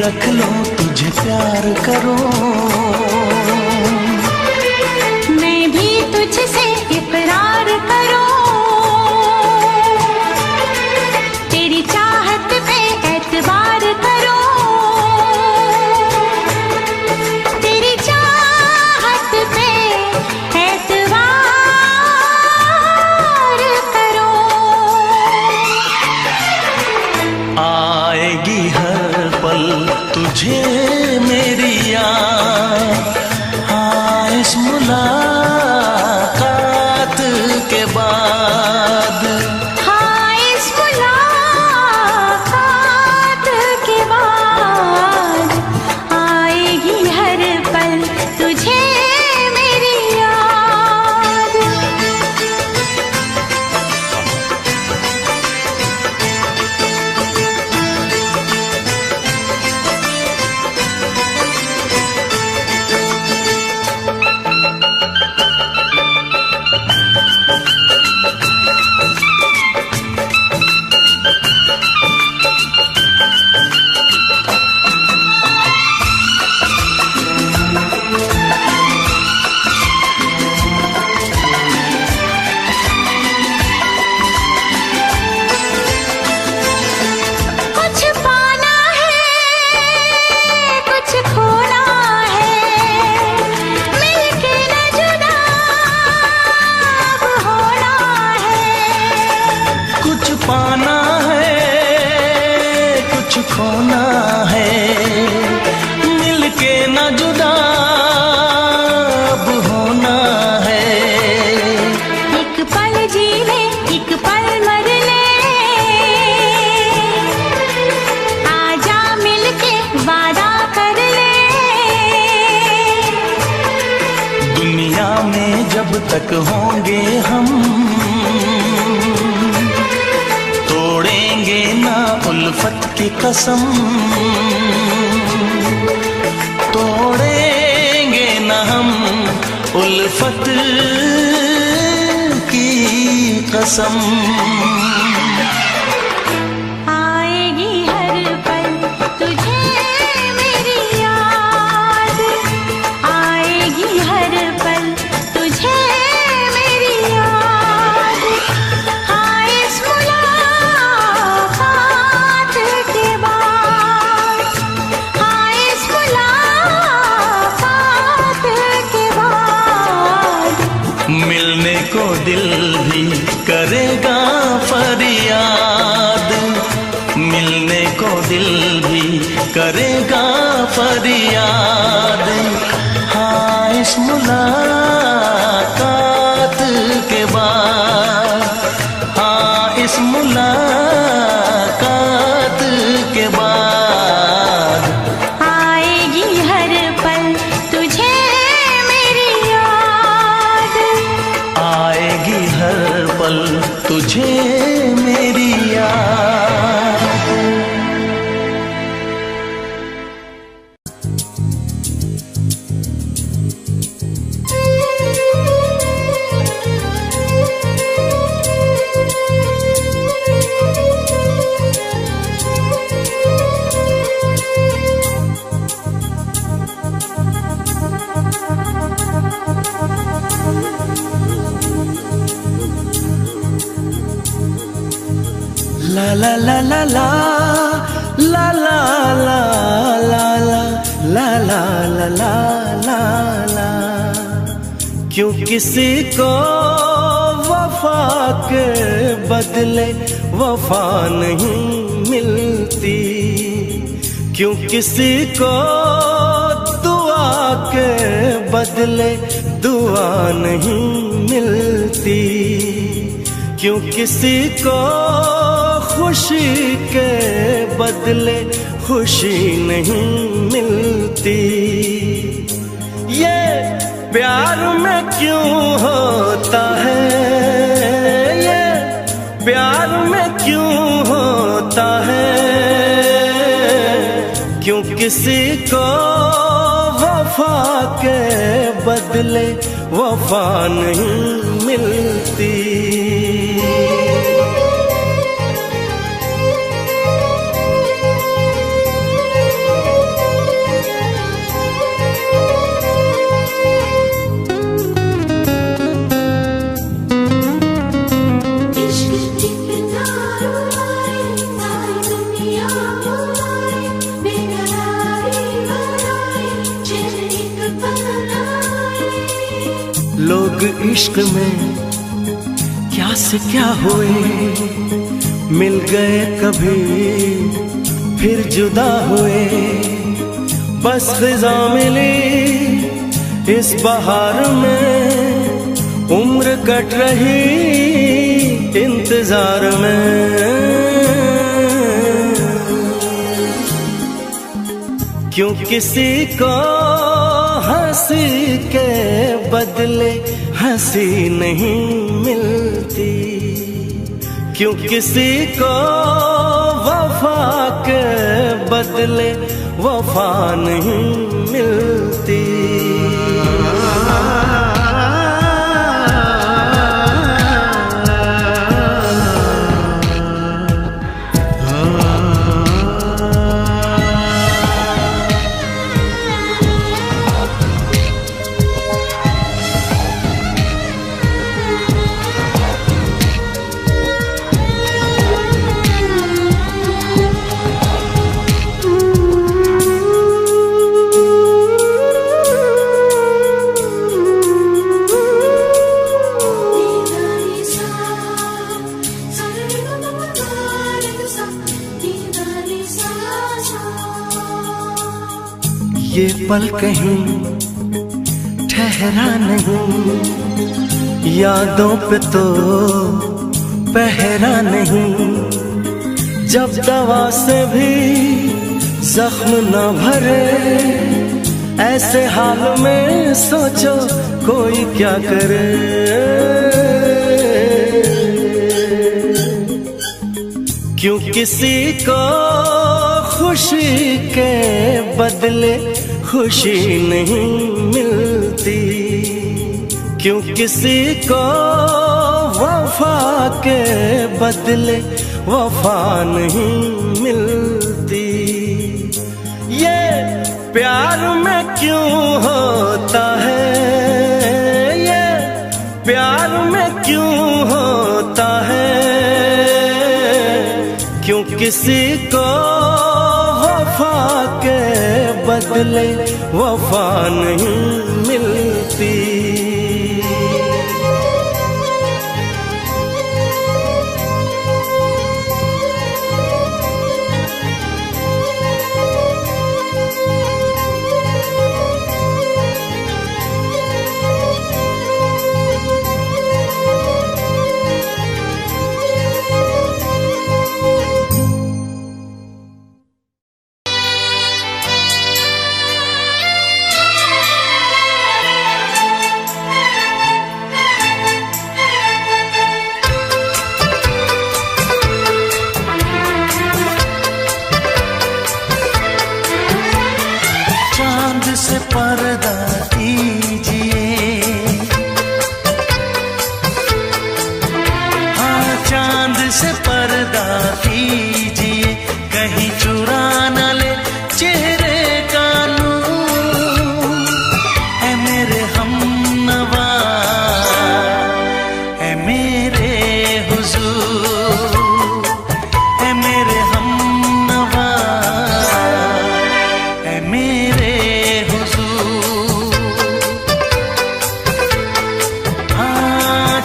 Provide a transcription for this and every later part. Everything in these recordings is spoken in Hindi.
रख लो, तुझे प्यार करो। मैं भी तुझसे इकरार करो, तेरी चाहत पे एतबार करो, तेरी चाहत पे एतबार करो। आएगी हर पल तुझे मेरी याद, हाँ इस मुलाकात के बाद, हाँ इस मुलाकात के बाद आएगी हर पल तुझे मेरी याद। कुछ पाना है, कुछ खोना है, मिलके न जुदा अब होना है। कुछ पाना है कुछ खोना है, मिलके न जुदा अब होना है। एक पल जी ले, एक पल मर ले, आजा मिलके वादा कर ले। दुनिया में जब तक होंगे हम, तोड़ेंगे ना उल्फत की कसम, तोड़ेंगे ना हम उल्फत की कसम। आएगी हर पल तुझे मेरी याद, आएगी हर पल तुझे मेरी याद, हाँ इस मुलाकात के बाद, हाँ इस मुलाकात के बाद। मिलने को दिल भी करेगा फरियाद, मिलने को दिल भी करेगा फरियाद, हाँ इस मुलाकात के बाद, हाँ इस मुलाकात के बाद। आएगी हर पल तुझे मेरी याद, आएगी हर पल तुझे मेरी याद। La la la la la la la la la la la la la la la la। क्यों किसी को वफा के बदले वफा नहीं मिलती, क्यों किसी को दुआ के बदले दुआ नहीं मिलती, क्यों किसी को खुशी के बदले खुशी नहीं मिलती। ये प्यार में क्यों होता है, ये प्यार में क्यों होता है, क्यों किसी को वफा के बदले वफा नहीं मिलती। लोग इश्क में क्या से क्या हुए, मिल गए कभी फिर जुदा हुए। बस खिजा मिली इस बहार में, उम्र कट रही इंतजार में। क्यों किसी को हंसी के बदले हंसी नहीं मिलती, क्यों किसी को वफा के बदले वफा नहीं मिलती। ये पल कहीं ठहरा नहीं, यादों पे तो पहरा नहीं। जब दवा से भी जख्म न भरे, ऐसे हाल में सोचो कोई क्या करे। क्यों किसी को खुशी के बदले खुशी नहीं मिलती, क्यों किसी को वफा के बदले वफा नहीं मिलती। ये प्यार में क्यों होता है, ये प्यार में क्यों होता है, क्यों किसी को वफा के बदले वफा नहीं मिलती। से पर्दा कीजिए, हाँ चांद से पर्दा कीजिए, कहीं चुरा न ले चेहरे का नूर। है मेरे हमनवा, है मेरे हुजूर, है मेरे हमनवा, है मेरे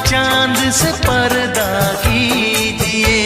चांद से पर्दा कीजिए।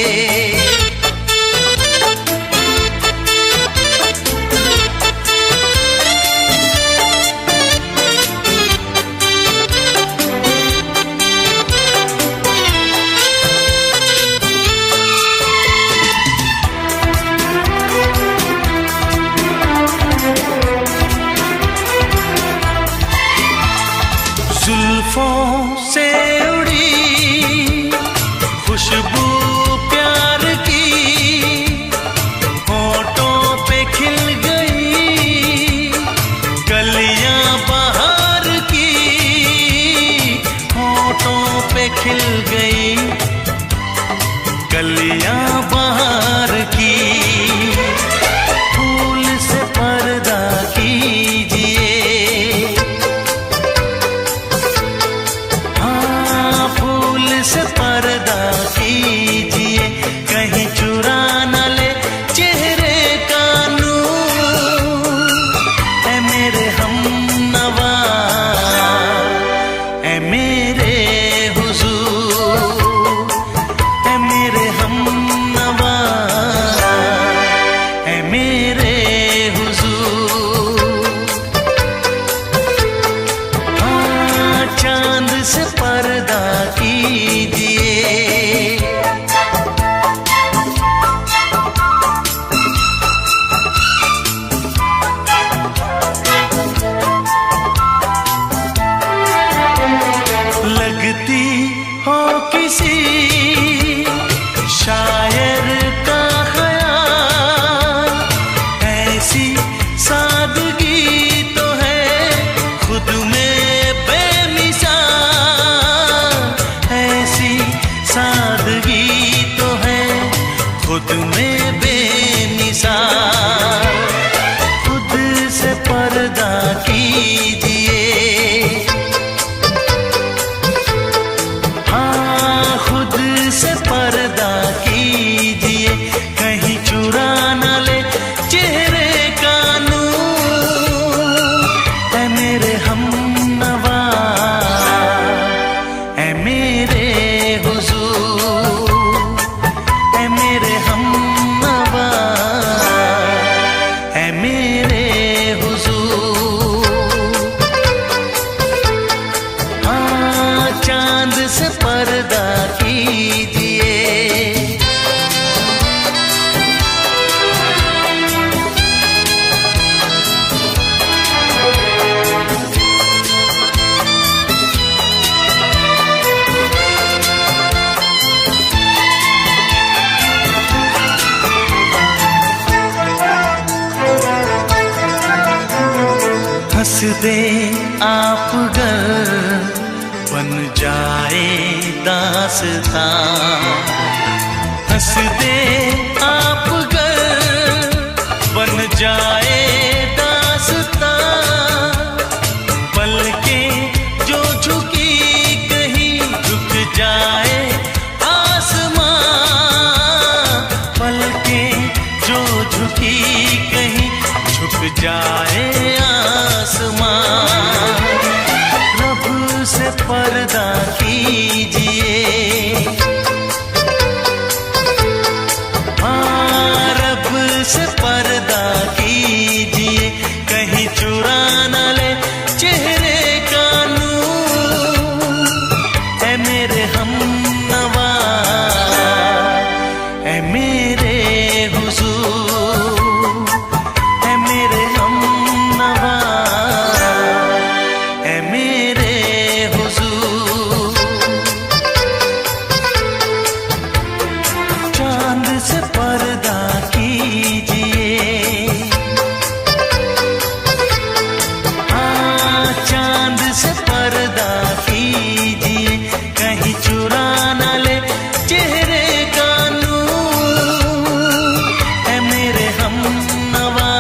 दे आप गर बन जाए दास्तां, हंस दे आप गर बन जाए दास्तां, पलकें जो झुकी कहीं झुक जाए आसमां, पलकें जो झुकी कहीं झुक जाए आसमां। रब से पर्दा कीजिए, हाँ रब से पर्दा कीजिए, कहीं चुरा न ले चेहरे का नूर। ऐ मेरे हमनवा, ऐ मेरे हुजूर, ऐ मेरे हमनवा, ऐ मेरे हुजूर। चांद से पर्दा कीजिए, हाँ चांद से पर्दा कीजिए, कहीं चुरा न ले चेहरे का नूर। ऐ मेरे हमनवा,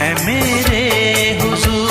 ऐ मेरे हुजूर।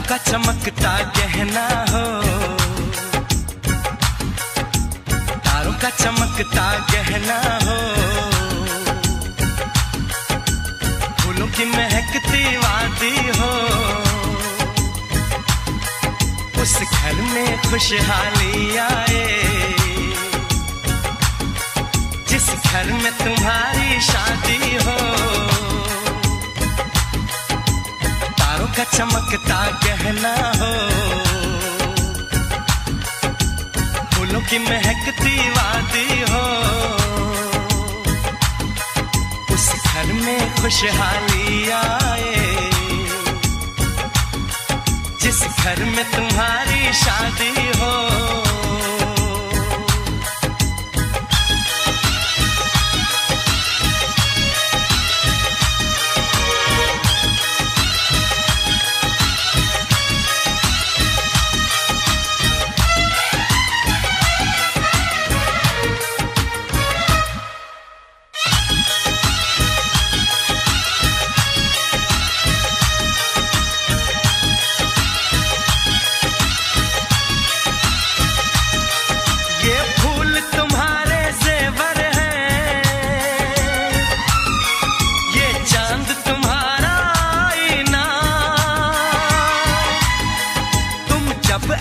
का चमकता गहना हो, तारों का चमकता गहना हो, फूलों की महकती वादी हो, उस घर में खुशहाली आए जिस घर में तुम्हारी शादी हो। तारों का चमकता गहना हो, फूलों की महकती वादी हो, उस घर में खुशहाली आए जिस घर में तुम्हारी शादी हो।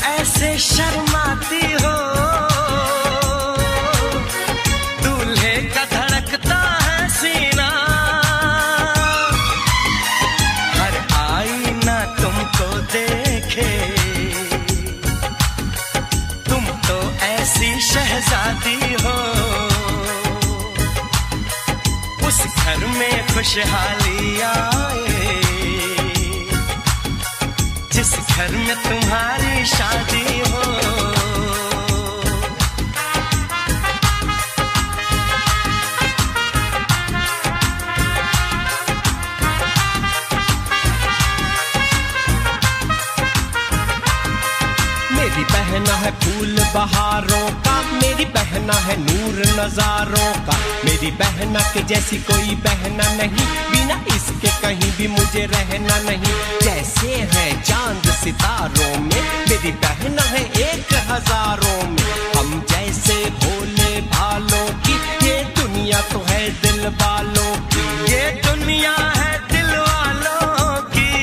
ऐसे शर्माती हो, दूल्हे का धड़कता है सीना, हर आईना तुमको देखे, तुम तो ऐसी शहजादी हो। उस घर में खुशहाली आए, जिस घर में तुम्हारी शादी हो। मेरी बहना है फूल बहारों का, मेरी बहना है नूर नजारों का, मेरी बहना के जैसी कोई बहना नहीं, बिना इसके कहीं भी मुझे रहना नहीं। जैसे है चांद सितारों में, मेरी बहना है 1000 में, हम जैसे भोले भालों की, ये दुनिया तो है दिल वालों की, ये दुनिया है दिल वालों की,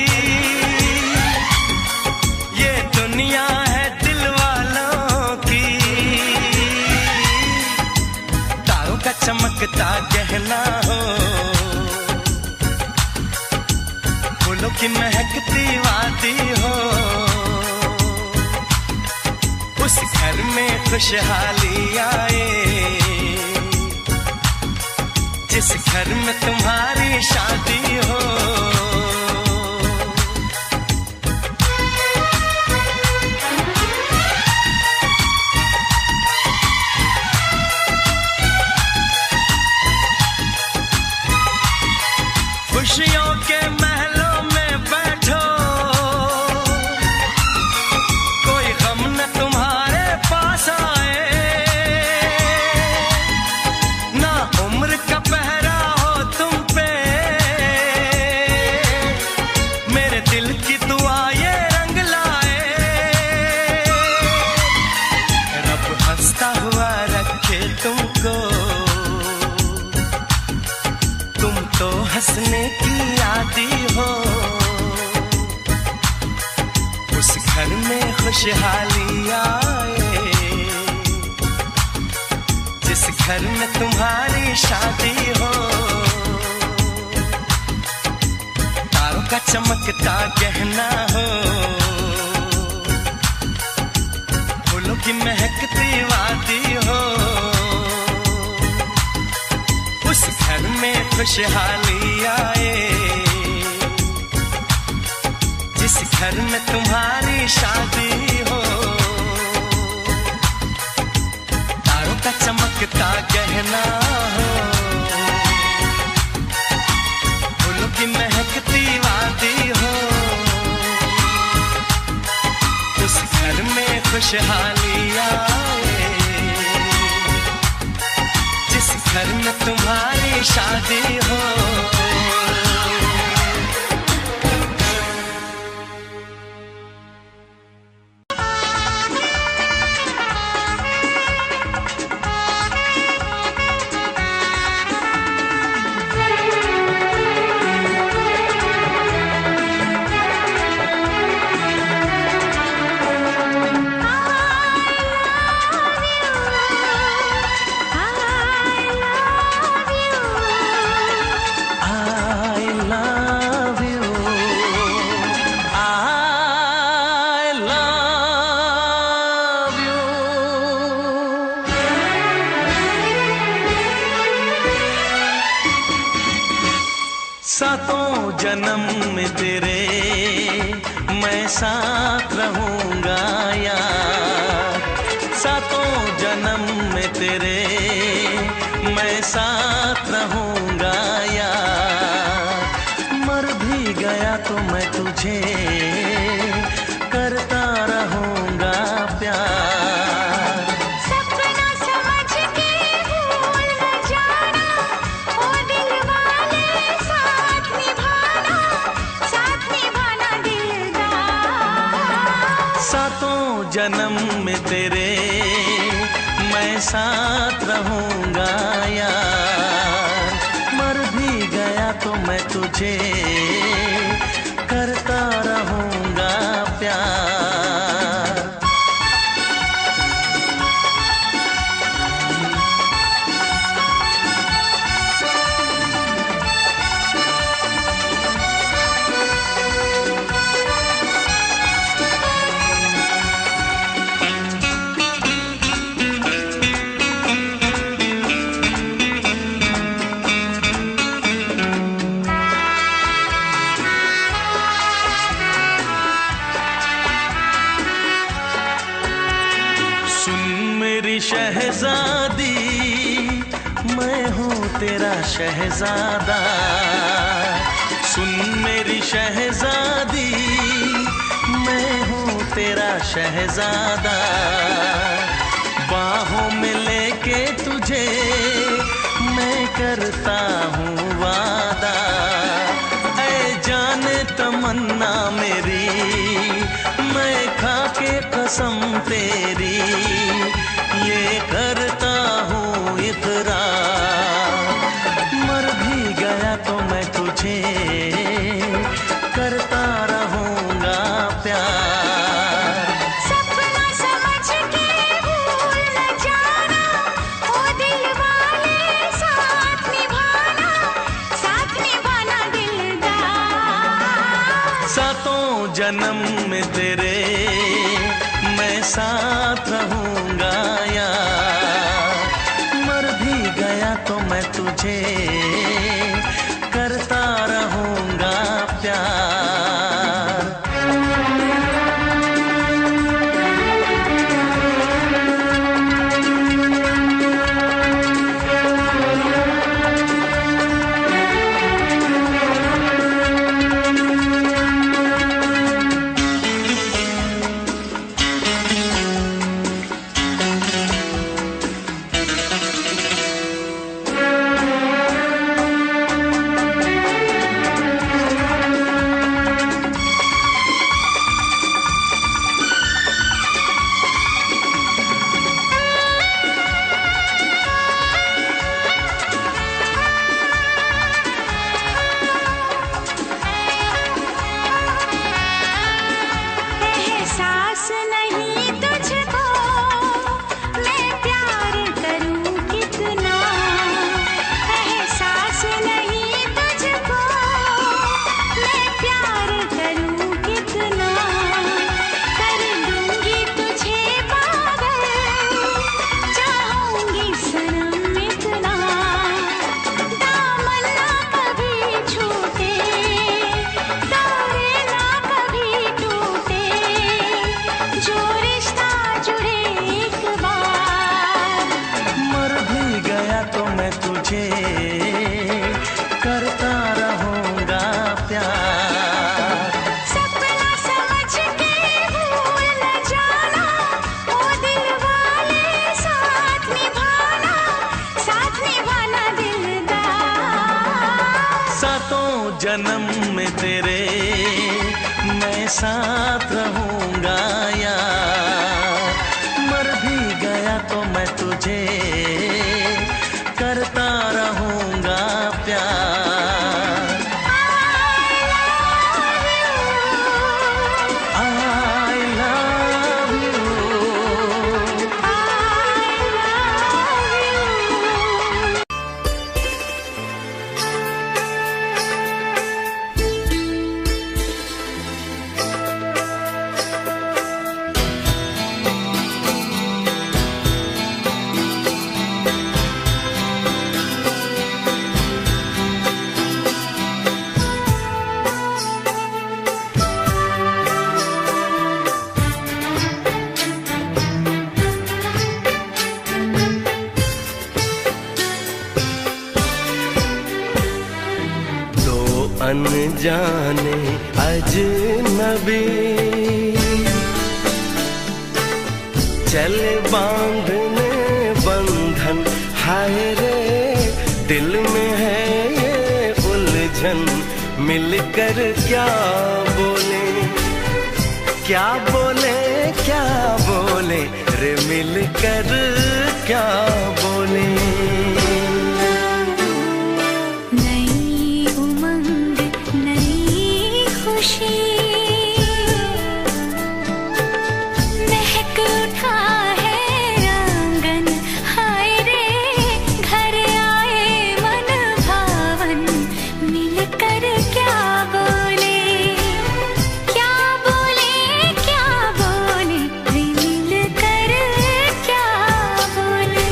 ये दुनिया है दिल वालों की। तारों का चमकता गहना हो, फूलों की महकती वादी हो, उस घर में खुशहाली आए, जिस घर में तुम्हारी शादी हो। खुशियों के महलों में बैठो, कोई गम न तुम्हारे पास आए, ना उम्र का पहरा हो तुम पे, मेरे दिल की दुआ ये रंग लाए, रब हंसता हुआ रखे तुमको, तुम तो हंसने की आदी हो, उस घर में खुशहाली आए, जिस घर में तुम्हारी शादी हो। तारों का चमकता गहना हो, फूलों की महकती वादी हो, उस घर में खुशहाली आए, जिस घर में तुम्हारी शादी हो। तारों का चमकता गहना हो, फूलों की महकती वादी हो, उस घर में खुशहाली आए, जिस घर में तुम्हारी शादी हो। सातों जन्म में तेरे मैं साथ रहूंगा यार, सातों जन्म में तेरे मैं साथ रहूंगा यार, मर भी गया तो मैं तुझे करता रहूंगा प्यार। सपना समझ के भूल न जाना, ओ दिल वाले साथ निभाना दिलदार। सातों जन्म में तेरे मैं साथ रहूंगा यार, मर भी गया तो मैं तुझे करता रहूंगा प्यार। मेरी शहजादी, मैं हूँ तेरा शहजादा। सुन मेरी शहजादी, मैं हूँ तेरा शहजादा। बाहों में लेके तुझे मैं करता हूँ वादा। ऐ जाने तमन्ना मेरी, मैं खा के कसम तेरी ये करता हूँ इकरार। मर भी गया तो मैं तुझे करता रहूँगा प्यार। सपना समझ के भूल न जाना, ओ दिल वाले साथ निभाना दिलदार। सातों जन्म में तेरे मैं साथ रहूँगा यार। मर भी गया तो मैं तुझे करता रहूँगा प्यार। एहसास नहीं तुझको मैं प्यार करूं कितना, एहसास नहीं तुझको मैं प्यार करूं कितना। कर दूंगी तुझे पागल, चाहूंगी सनम इतना। दामन ना कभी छूटे, तारे ना कभी टूटे, जो रिश्ता जुड़े एक बार। मर भी गया तो मैं तुझे करता रहूँगा प्यार। सपना समझ के भूल न जाना, ओ दिल वाले साथ निभाना दिलदार। सातों जन्म में तेरे मैं साथ रहूँगा यार। मर भी गया तो मैं तुझे करता रहूँगा प्यार। I love you। दो अनजाने अजनबी चले बांधने बंधन, हाय रे दिल में है ये उलझन। मिलकर क्या बोले, क्या बोले, क्या बोले रे, मिलकर क्या बोले। नई उमंग नई खुशी महक उठा है आंगन, हाय रे घर आए मन भावन। मिलकर क्या बोले, क्या बोले, क्या बोले रे, मिलकर क्या बोले।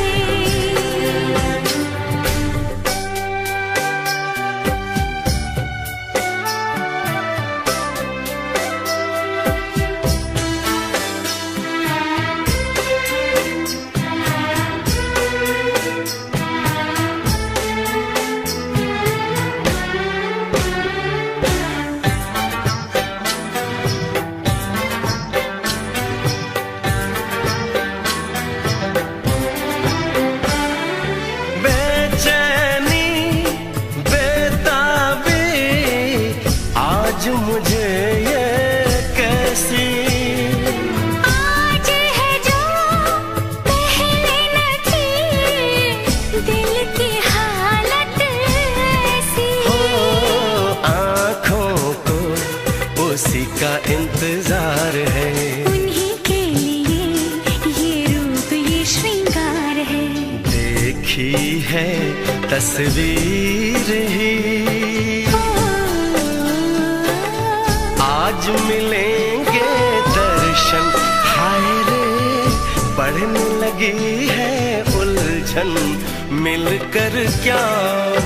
तस्वीर ही। आज मिलेंगे दर्शन, हाय रे बढ़ने लगी है उलझन। मिलकर क्या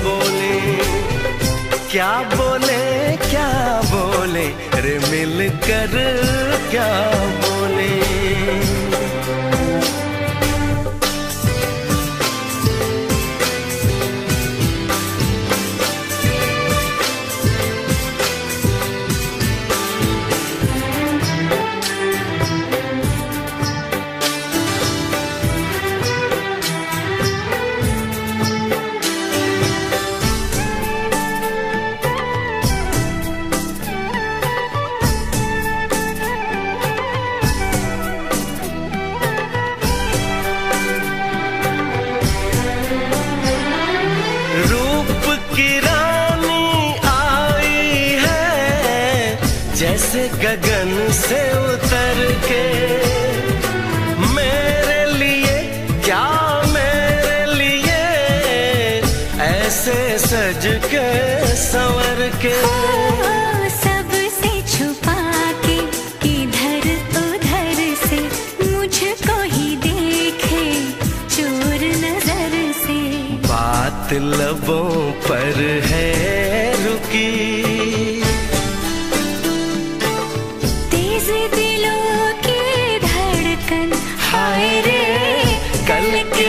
बोले, क्या बोले, क्या बोले रे, मिलकर क्या बोले। जैसे गगन से उतर के, मेरे लिए क्या मेरे लिए ऐसे सज के संवर के। सबसे छुपा के इधर उधर से मुझको ही देखे चोर नजर से। बात लबों पर है रुकी,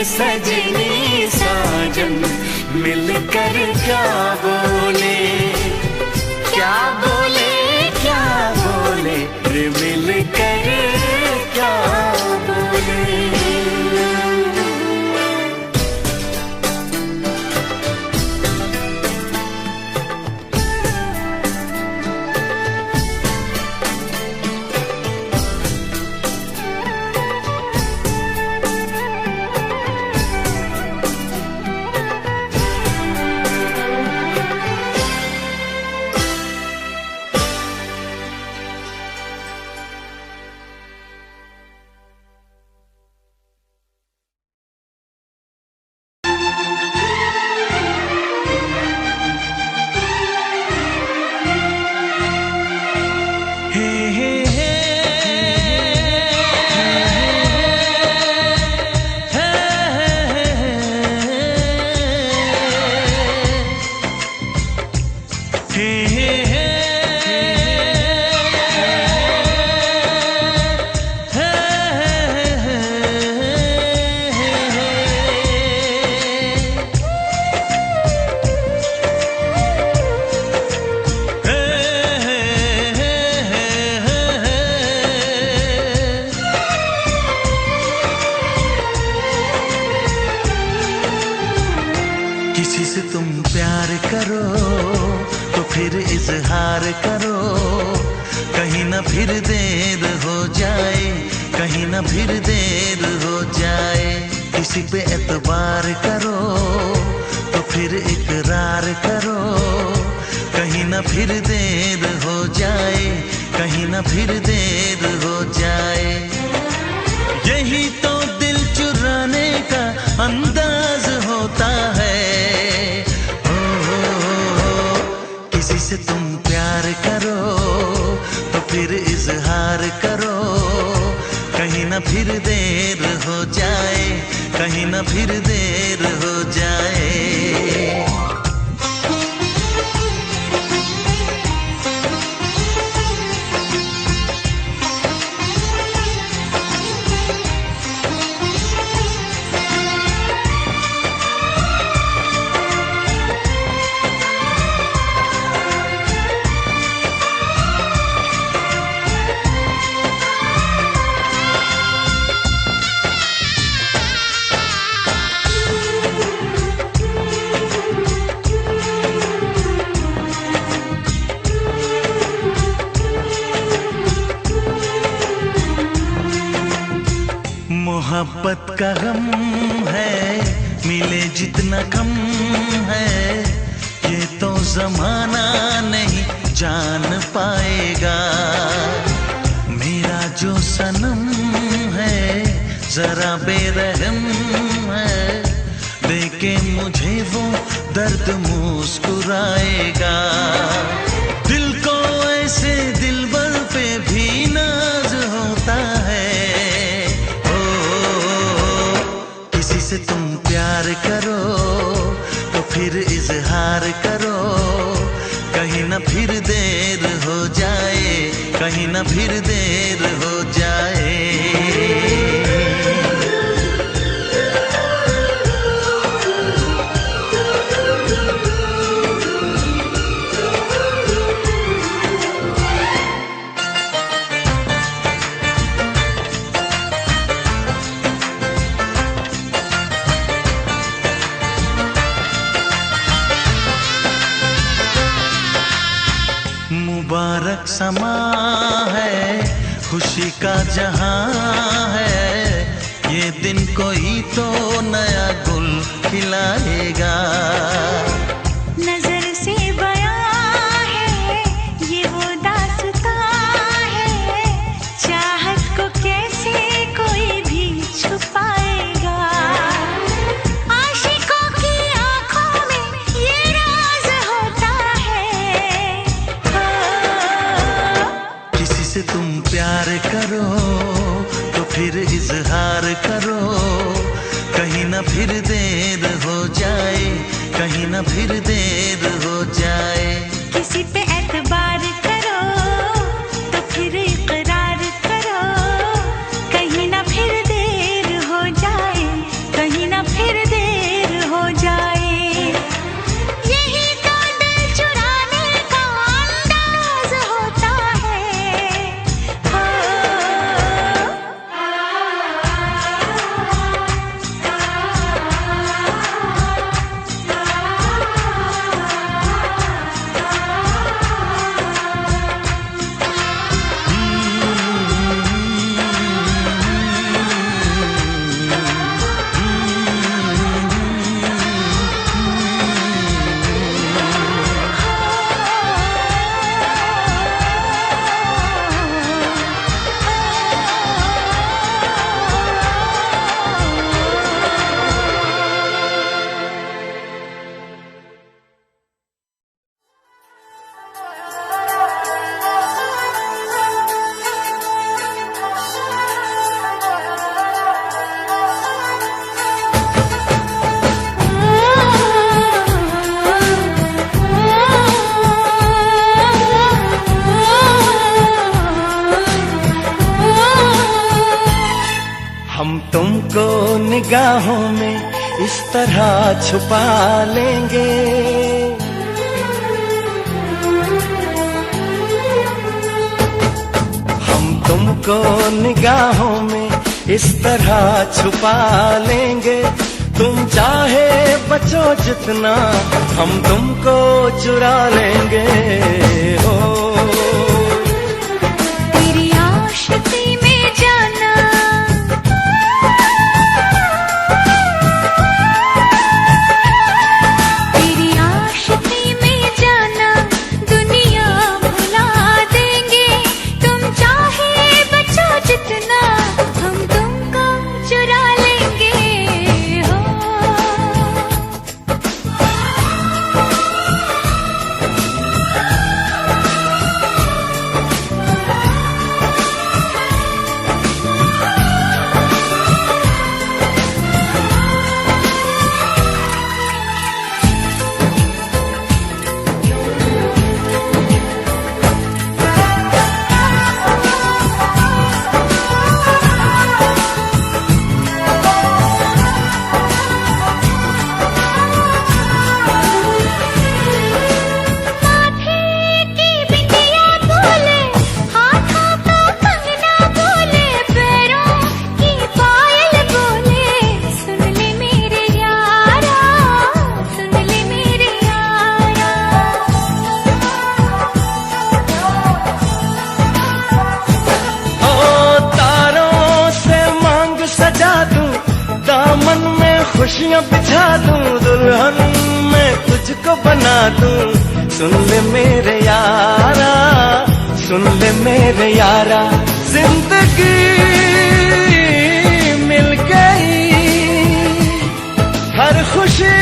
सजनी साजन मिलकर क्या बोले, क्या बोले, क्या बोले रे, मिलकर क्या बोले। किसी से तुम प्यार करो तो फिर इजहार करो, कहीं ना फिर देर हो जाए, कहीं ना फिर देर हो जाए। किसी पे एतबार करो तो फिर इकरार करो, कहीं ना फिर देर हो जाए, कहीं ना फिर देर हो जाए। यही तो दिल चुराने का अंदाज होता है। किसी से तुम प्यार करो तो फिर इजहार करो, कहीं ना फिर देर हो जाए, कहीं ना फिर देर हो जाए। मोहब्बत का गम है, मिले जितना कम है, ये तो जमाना नहीं जान पाएगा। मेरा जो सनम है जरा बेरहम है, देख देके मुझे वो दर्द मुस्कुराएगा। दिल को ऐसे दिलबर पे भी नाज होता है। ओ, किसी से तुम प्यार करो तो फिर इजहार करो, कहीं ना फिर देर हो जाए, कहीं ना फिर देर हो जाए। मुबारक समा है, खुशी का जहां है, ये दिन कोई तो नया गुल खिलाएगा। नजर से बयां है ये वो दास्तां है, चाहत को कैसे कोई भी छुपाएगा। आशिकों की आंखों में ये राज होता है। किसी से तुम प्यार करो तो फिर इजहार करो, कहीं ना फिर देर हो जाए, कहीं ना फिर देर हो जाए। किसी पे एतबार करो तो फिर इकरार करो, कहीं ना फिर देर हो जाए, कहीं ना फिर देर हो जाए। यही तो दिल चुराने का अंदाज होता है। हम तुमको निगाहों में इस तरह छुपा लेंगे, हम तुमको निगाहों में इस तरह छुपा लेंगे। तुम चाहे बचो जितना, हम तुमको चुरा लेंगे। हो तेरी आशिकी में जाना, तेरी आशिकी में जाना, दुनिया भुला देंगे। तुम चाहे बचो जितना, हम तुमको चुरा लेंगे। हो खुशियाँ बिछा दूं, दुल्हन मैं तुझको बना दूं। सुन ले मेरे यारा, सुन ले मेरे यारा, जिंदगी मिल गई, हर खुशी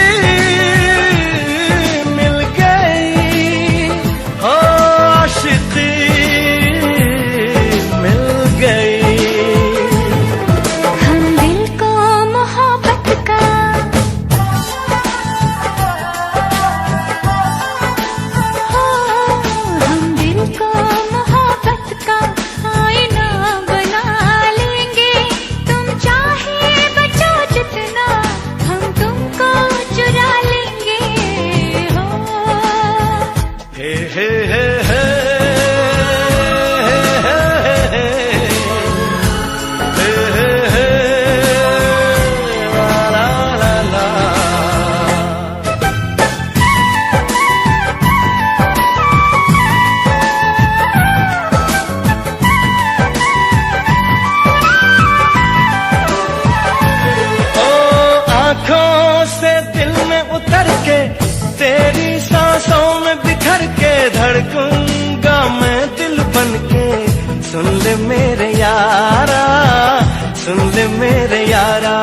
धड़कूंगा मैं दिल बनके, सुन ले मेरे यारा, सुन ले मेरे यारा।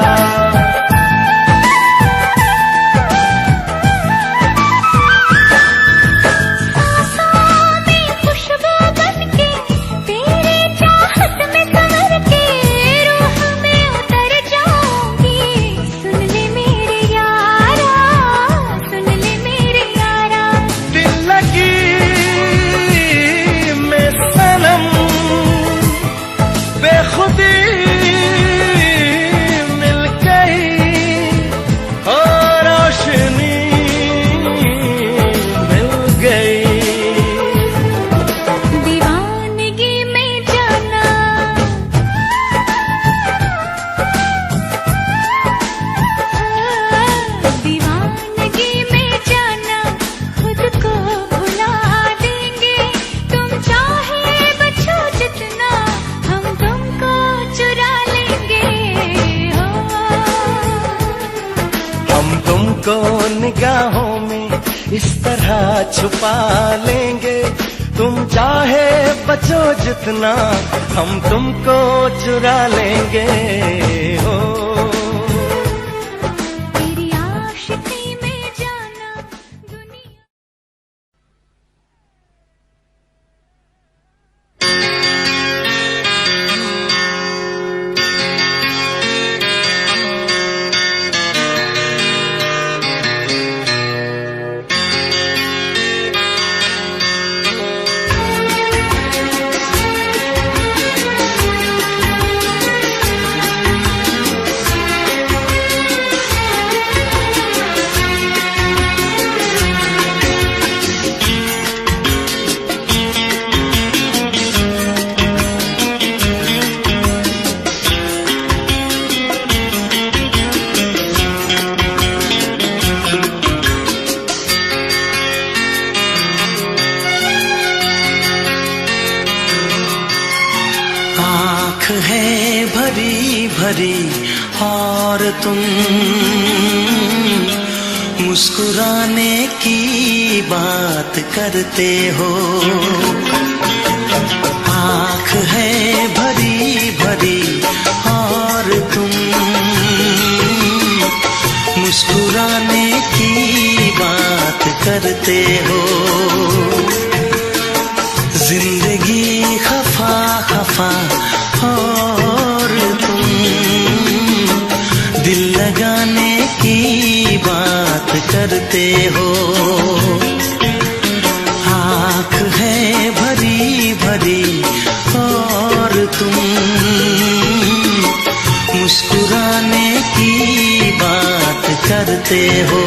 निगाहों में इस तरह छुपा लेंगे, तुम चाहे बचो जितना, हम तुमको चुरा लेंगे हो। तेरी आशिकी में जाना दुनिया। है भरी भरी और तुम मुस्कुराने की बात करते हो। आँख है भरी भरी और तुम मुस्कुराने की बात करते हो। जिंदगी खफा खफा और तुम दिल लगाने की बात करते हो। आँख है भरी भरी और तुम मुस्कुराने की बात करते हो।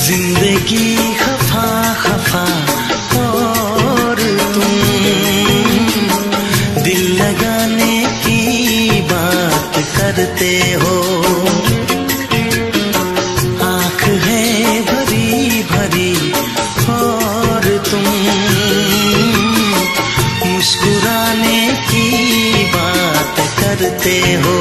जिंदगी खफा खफा और तुम दिल लगाने की बात करते हो। आँख है भरी भरी करते हो।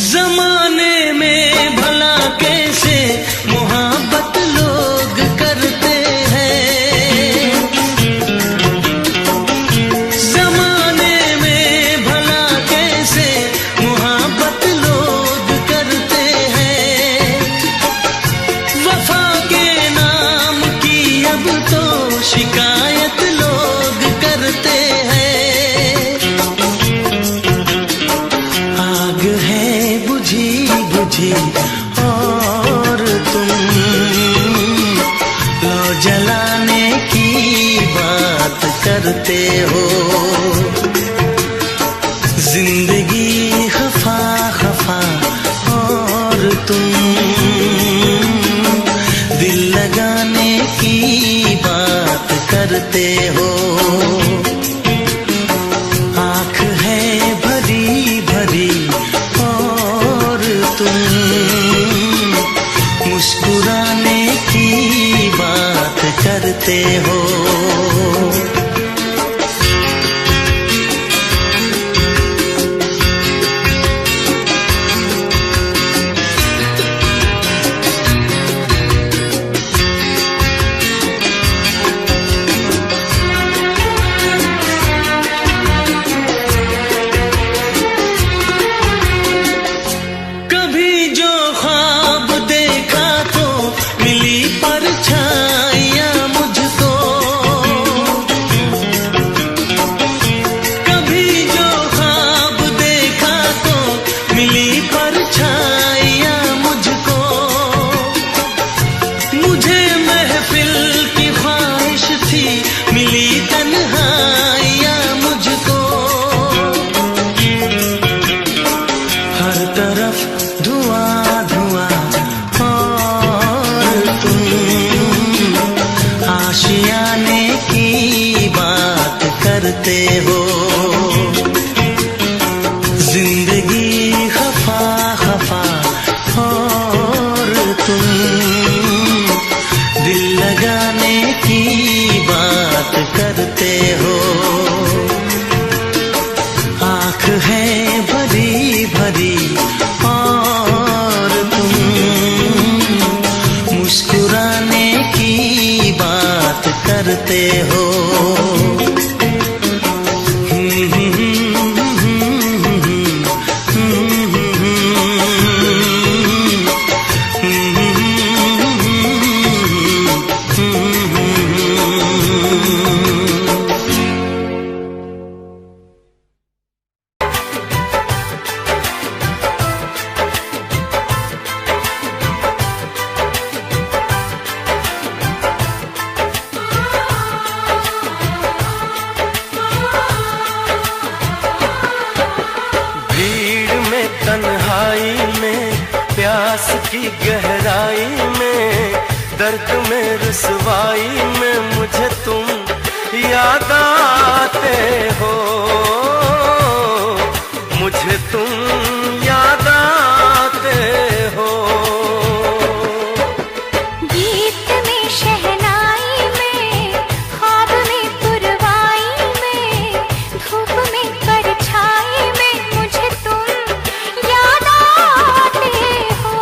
जमाने में भला कैसे मोहब्बत लोग करते हैं, जमाने में भला कैसे मोहब्बत लोग करते हैं। वफा के नाम की अब तो शिकायत लोग करते हैं। बुझी और तुम लो जलाने की बात करते हो। जिंदगी खफा खफा और तुम दिल लगाने की बात करते हो। आँख है भरी भरी तुम मुस्कुराने की बात करते हो। आशियाने की बात करते हो। जिंदगी खफा खफा और तुम दिल लगाने की बात करते हो। आँख है भरी भरी और तुम मुस्कुराने की बात करते हो। प्यास की गहराई में, दर्द में रुसवाई में मुझे तुम याद आते हो, मुझे तुम याद आते हो। गीत में शहनाई में, ख्वाब में पुरवाई में, धूप में परछाई में मुझे तुम याद आते हो,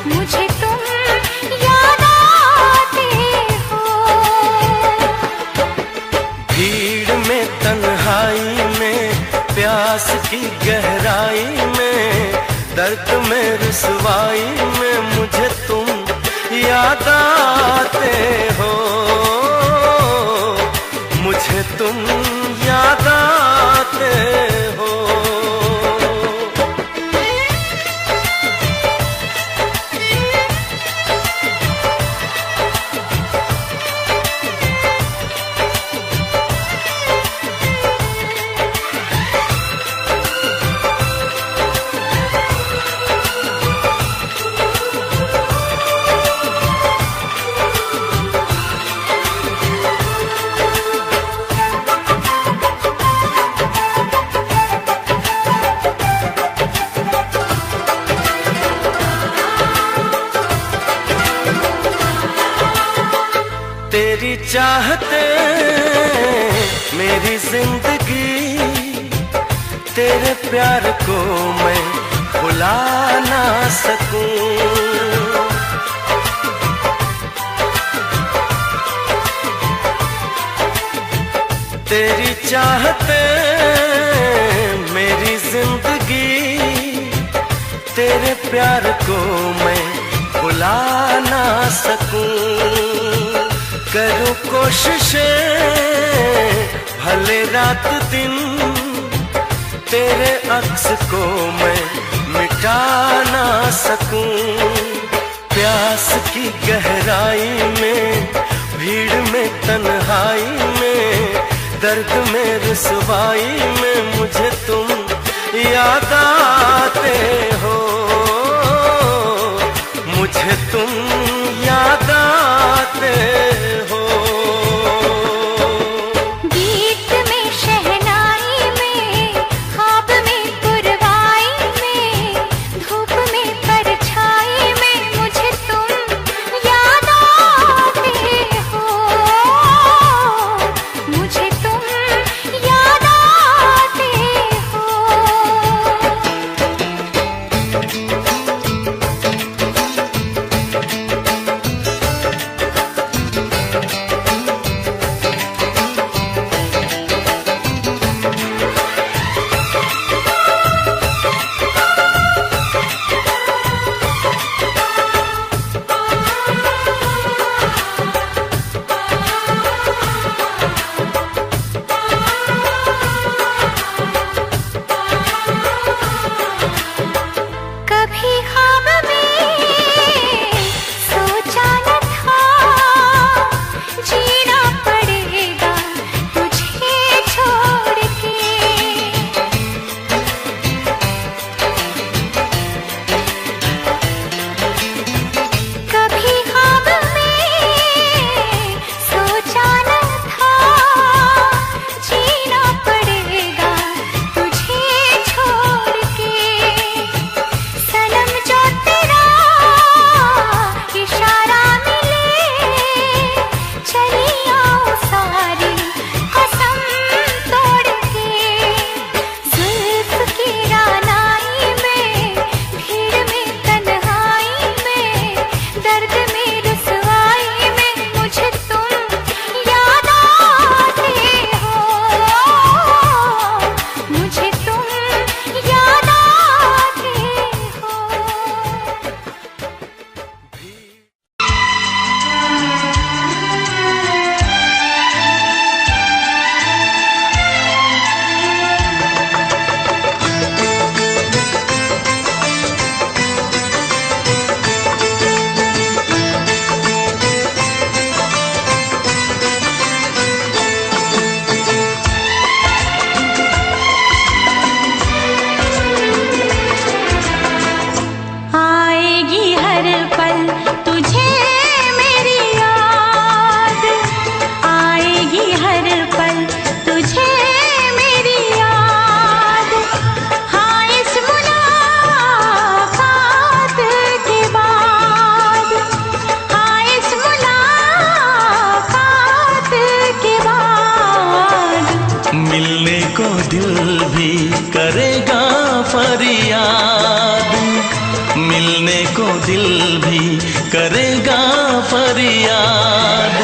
मुझे तुम याद आते हो। भीड़ में तन्हाई में, प्यास की गहराई में, दर्द में रुसवाई में मुझे तुम याद आते हो, मुझे तुम याद आते आते हो। तेरी चाहते मेरी जिंदगी, तेरे प्यार को मैं भुला ना सकूं। तेरी चाहते मेरी जिंदगी, तेरे प्यार को मैं भुला ना सकूं। करूं कोशिशें भले रात दिन, तेरे अक्स को मैं मिटा ना सकूं। प्यास की गहराई में, भीड़ में, तन्हाई में, दर्द में, रुसवाई में मुझे तुम याद आते हो। मुझे तुम याद आते हो। गीत में, शहनाई में, ख्वाब में, पुरवाई में, धूप में, परछाई में मुझे तुम याद आते हो। मुझे तुम याद आते हो। कभी ख्वाब में सोचा न था, जीना पड़ेगा तुझे छोड़ के। कभी ख्वाब में सोचा न था, जीना पड़ेगा तुझे छोड़ के। सनम जो तेरा इशारा मिले, चली आओ सारी कसम तोड़ के। जुल्फ की रानाई में, भीड़ में, तन्हाई में, दर्द में, रुसवाई में मुझे तुम याद आते हो। मुझे तुम याद आते हो। आएगी हर पल तुझे मेरी याद, आएगी हर पल तुझे मेरी याद। हाँ, इस मुलाकात के बाद, हाँ, इस मुलाकात के बाद मिलने को दिल भी करेगा फरियाद, मिलने को दिल भी करेगा फरियाद।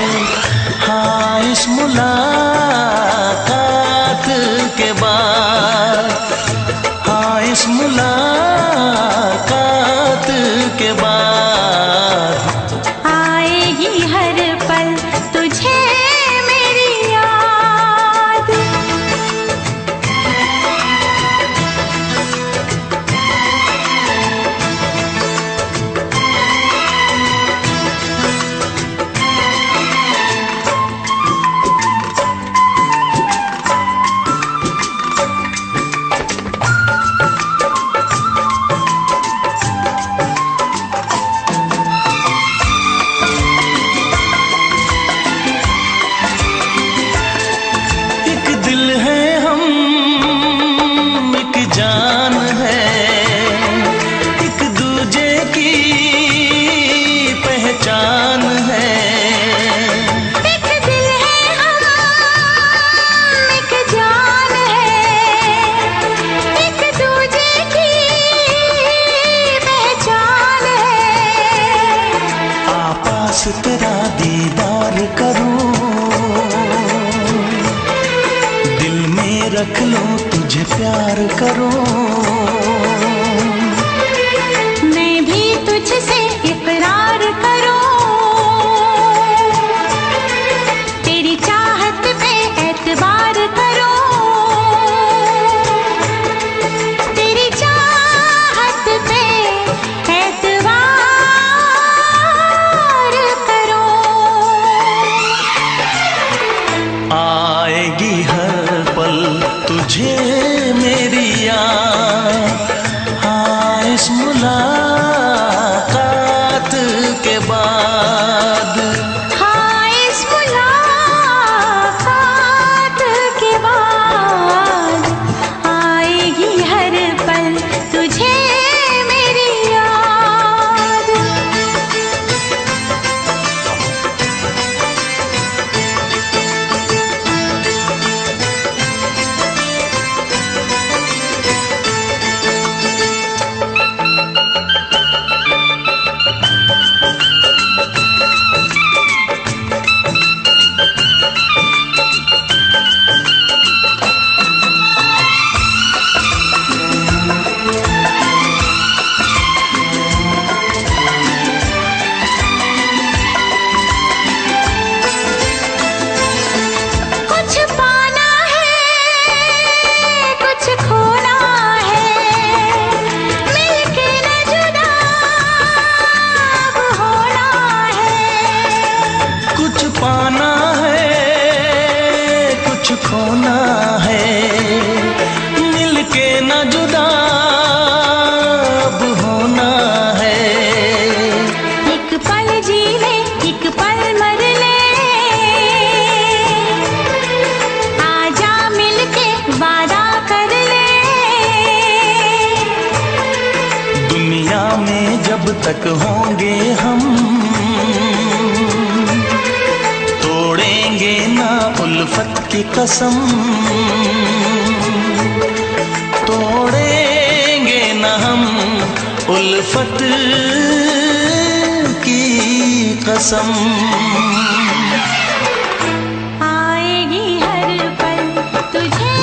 हाँ, इस मुलाकात के बाद, हाँ, इस मुलाकात के बाद आएगी हर पल तुझे मेरी याद। जान है, एक दूजे की पहचान है। एक दिल है हम, एक जान है, एक दूजे की पहचान है। आपास तेरा दीदार करूं, दिल में रख लूं तुझे प्यार करूं। मैं भी तुझसे इकरार करूं, तेरी चाहत पे एतबार करूं, तेरी चाहत पे एतबार करूं। आएगी हर पल तुझे मेरी याद, हाँ इस मुलाकात के बाद। हाँ इस मुलाकात के बाद आएगी हर पल तुझे मेरी याद। कुछ पाना है, कुछ खोना है, मिलके न जुदा अब होना है। कुछ पाना है, कुछ खोना है, मिलके न जुदा अब होना है। एक पल जी ले, एक पल मर ले, आजा मिलके वादा कर ले। दुनिया में जब तक होंगे हम, तोड़ेंगे ना उल्फत की कसम, तोड़ेंगे ना हम उल्फत की कसम। आएगी हर पल तुझे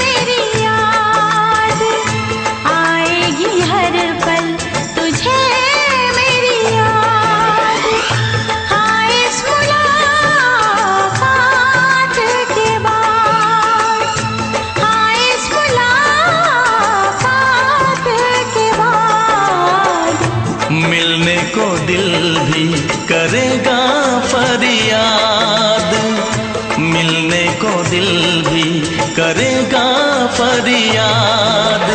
मेरी याद, आएगी हर पल तुझे मेरी याद। हाँ इस मुलाकात के बाद, हाँ इस मुलाकात के बाद मिलने को दिल भी करेगा फरियाद, मिलने को दिल भी करेगा फरियाद।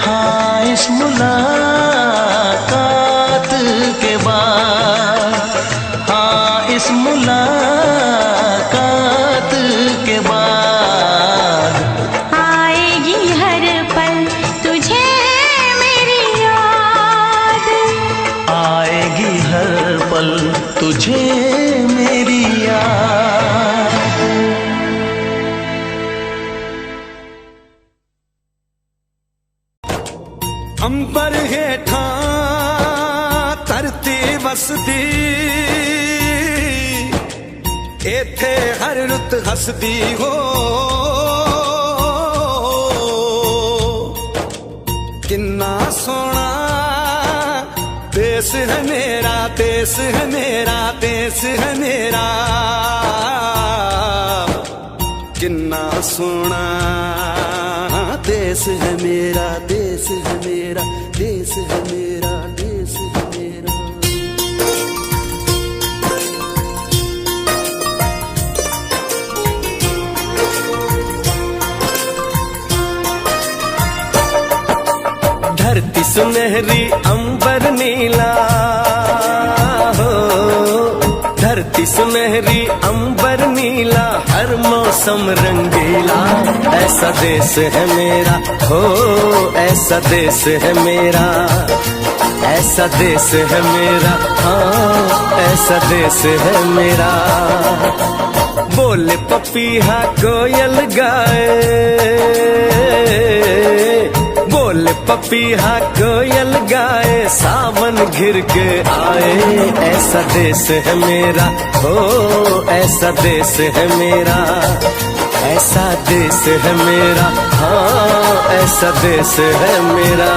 हाँ इस मुलाकात के बाद, हाँ इस मुलाकात के बाद आएगी हर पल तुझे मेरी याद। आएगी हर पल तुझे मेरी याद। अंबर हेठा धरती वसदी, एथे हर रुत हसदी हो। किन्ना सोना देश है मेरा, देश है मेरा, देश है मेरा। किन्ना सोना देश है मेरा, देश है मेरा, देश है मेरा, देश है मेरा। धरती सुनहरी अंबर नीला हो, धरती सुनहरी अंबर नीला, हर मौसम रंगीला। ऐसा देश है मेरा, हो ऐसा देश है मेरा, ऐसा देश है मेरा, हाँ ऐसा देश है मेरा। बोले पपीहा कोयल गाए, बोले पपीहा कोयल गाए, सावन घिर के आए। ऐसा देश है मेरा, हो ऐसा देश है मेरा, ऐसा देश है मेरा, हाँ ऐसा देश है मेरा।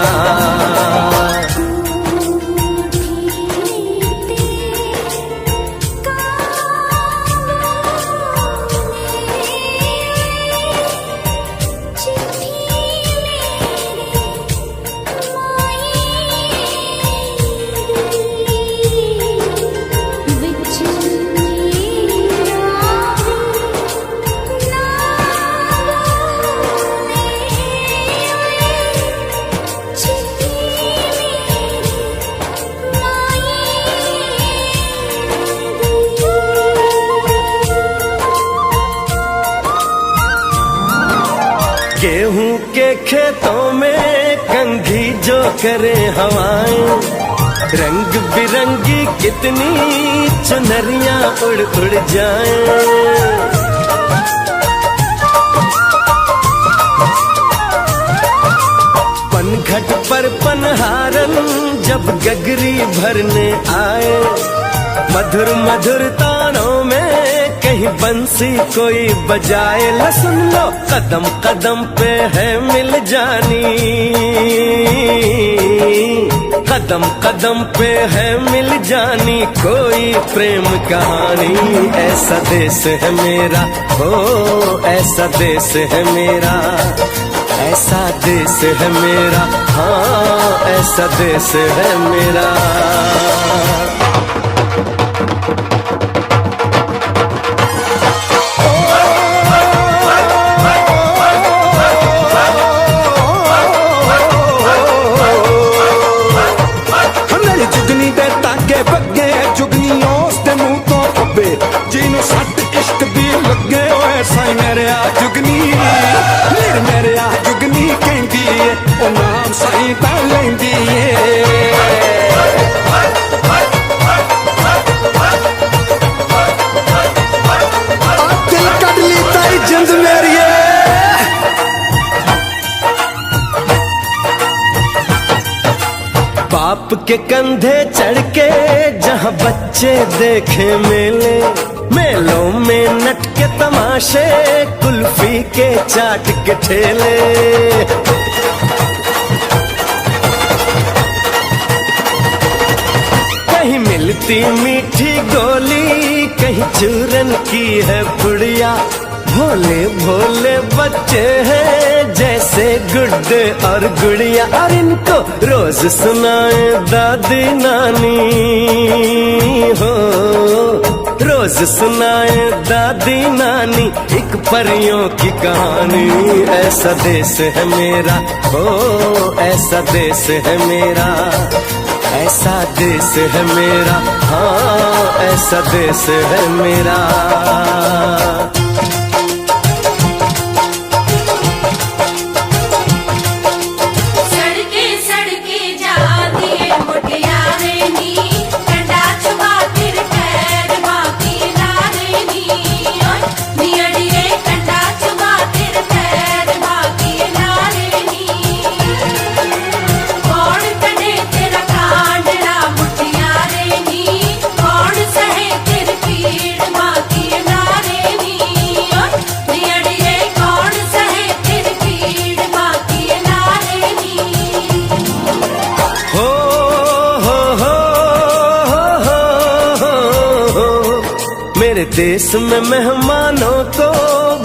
गेहूं के खेतों में कंघी जो करे हवाएं, रंग बिरंगी कितनी चुनरियां उड़ उड़ जाएं। पनघट पर पनहारन जब गगरी भरने आए, मधुर मधुर तानों में कहीं बंसी कोई बजाए। ल सुन लो कदम कदम पे है मिल जानी, कदम कदम पे है मिल जानी कोई प्रेम कहानी। ऐसा देश है मेरा, हो ऐसा देश है मेरा, ऐसा देश है मेरा, हाँ ऐसा देश है मेरा। ਜਿਹਨੂੰ ਸੱਟ ਇਸ਼ਕ ਦੀ ਲੱਗੇ ਓਏ ਸਾਈ ਮੇਰੇ ਆ ਜੁਗਨੀ, ਮੇਰੇ ਆ ਜੁਗਨੀ ਕਹਿੰਦੀ ਏ ਉਹ ਨਾਮ ਸਾਈ ਤਾਂ ਲੈਂਦੀ ਏ। ਆ ਦਿਲ ਕੱਢ ਲਈ ਤਾਈ ਜਿੰਦ ਮੇਰੀਏ। बाप के कंधे चढ़ के जहाँ बच्चे देखे मेले, मेलों में नट के तमाशे, कुल्फी के चाट के ठेले। कहीं मिलती मीठी गोली, कहीं चूरन की है पुड़िया। भोले भोले बच्चे हैं जैसे गुड्डे और गुड़िया, और इनको रोज सुनाए दादी नानी, हो रोज सुनाए दादी नानी एक परियों की कहानी। ऐसा देश है मेरा, हो ऐसा देश है मेरा, ऐसा देश है मेरा, हाँ ऐसा देश है मेरा। मेरे देश में मेहमानों को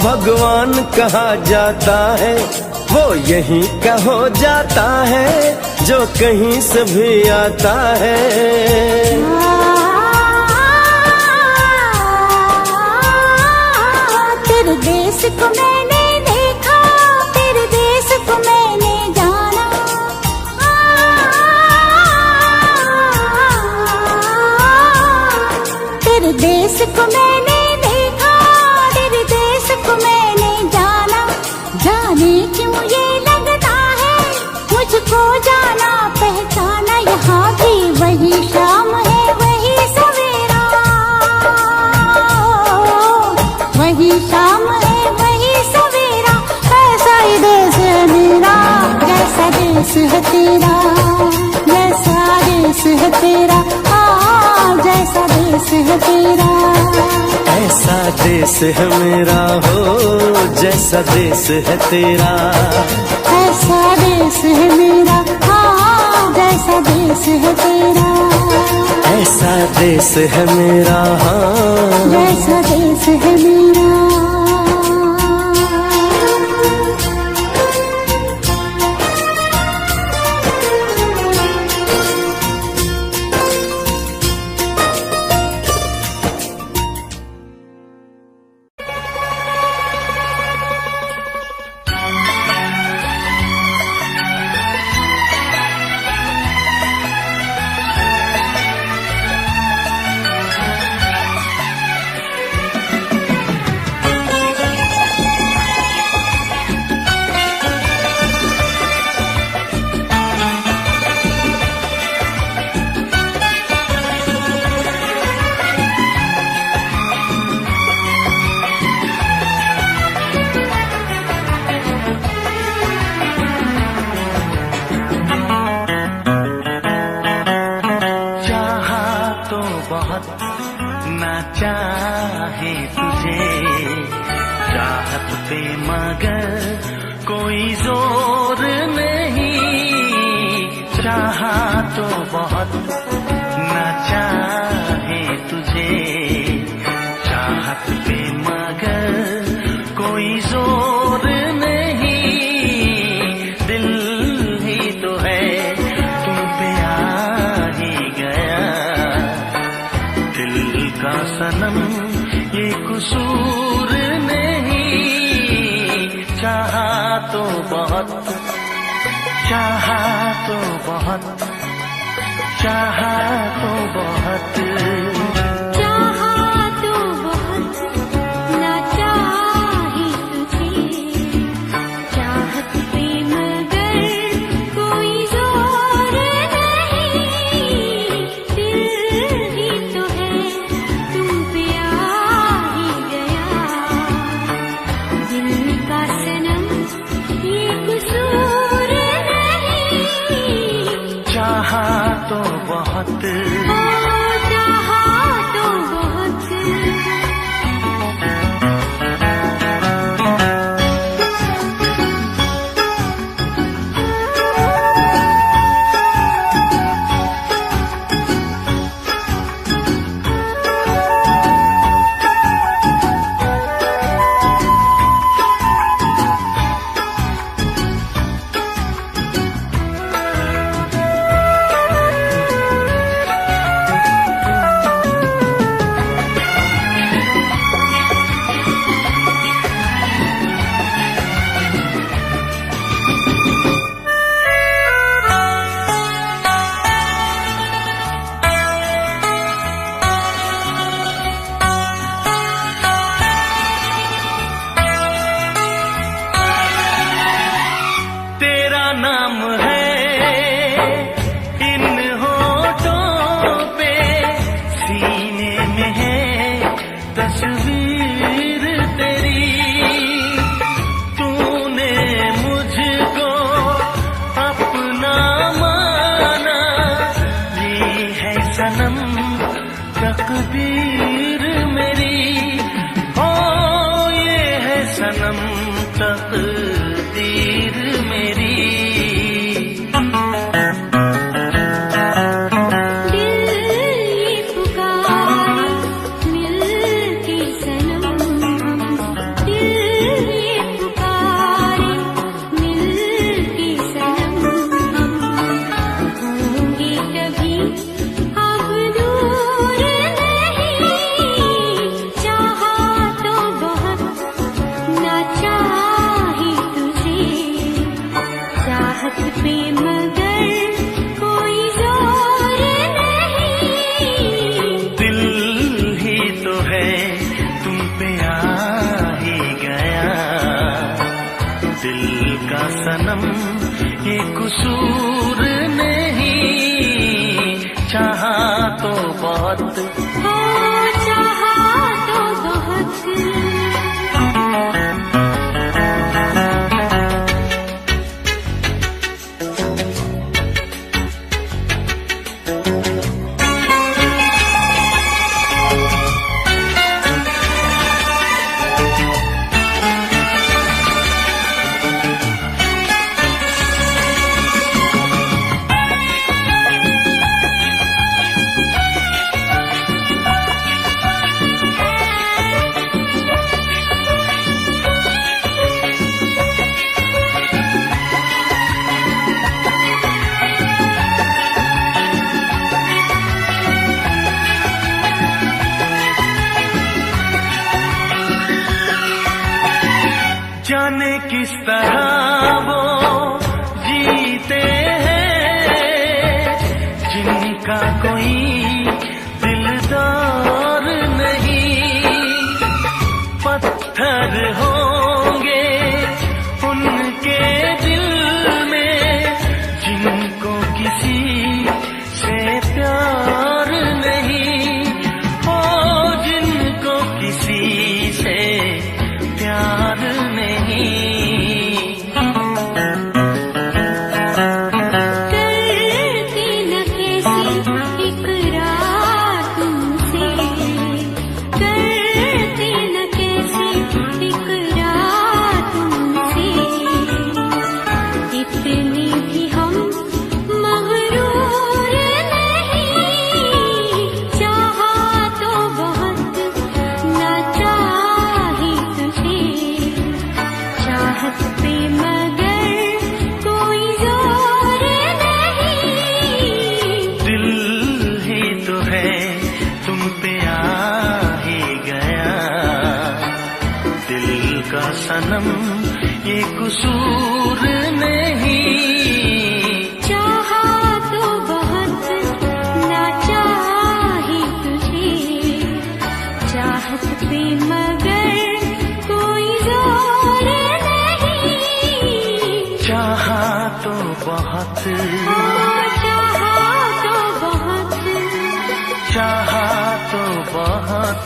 भगवान कहा जाता है, वो यहीं का हो जाता है जो कहीं से भी आता है। तेरे देश को मैंने देखा, तेरे देश को मैंने जाना, तेरे देश को है तेरा, जैसा देश है तेरा, जैसा देश है तेरा। ऐसा देश है मेरा हो जैसा देश है तेरा, ऐसा देश है मेरा, जैसा देश है तेरा। ऐसा देश है मेरा, जैसा देश है मेरा। ना चाहे तुझे चाहत पे मगर कोई जोर नहीं, चाहा तो बहुत ना चाहे तुझे चाहत पे मगर कोई जोर नहीं, दिल ही तो है तुम पे आ ही गया, दिल का सनम ये कसूर नहीं, चाहा तो बहुत, चाहा तो बहुत, चाहा तो बहुत, चाहा तो बहुत ना चाहे तुझे चाहत पे मगर कोई जोर नहीं, दिल ही तो है तुम पे आ ही गया, दिल का सनम ये कसूर नहीं, चाहा तो बहुत, चाहा तो बहुत। तेरा नाम है इन होठों पे, सीने में है तस्वीर तेरी, तूने मुझको अपना माना, ये है सनम तकदीर मेरी, ओ ये है सनम तकदीर मेरी। दिल ये पुकारे मिलके सनम, दिल ये पुकारे मिलके सनम, होंगे कभी अब दूर नहीं, चाहा तो बहुत ना चाहे तुझे चाहत पे मगर कोई जोर नहीं, दिल ही तो है तुम पे आ ही गया, दिल का सनम ये कसूर नहीं, चाहा तो बहुत, चाहा तो बहुत। तरह वो जीते हैं जिनका कोई दिलदार नहीं। पत्थर होंगे उनके दिल में जिनको किसी से प्यार नहीं, ओ जिनको किसी से प्यार नहीं। करती न कैसी इकरार तुमसे, करती न कैसी इकरार तुमसे, इतनी भी हम मगरूर नहीं। चाहा तो बहुत न चाही तुझे, चाहत पे मगर कोई जोर नहीं। दिल ही तो है तुम पे आ ही गया, दिल का सनम ये कसूर नहीं। चाहा तो बहुत न चाही तुझे, चाहत पे मगर कोई जोर नहीं। चाहा तो बहुत, चाहा तो बहुत, चाहा तो बहुत।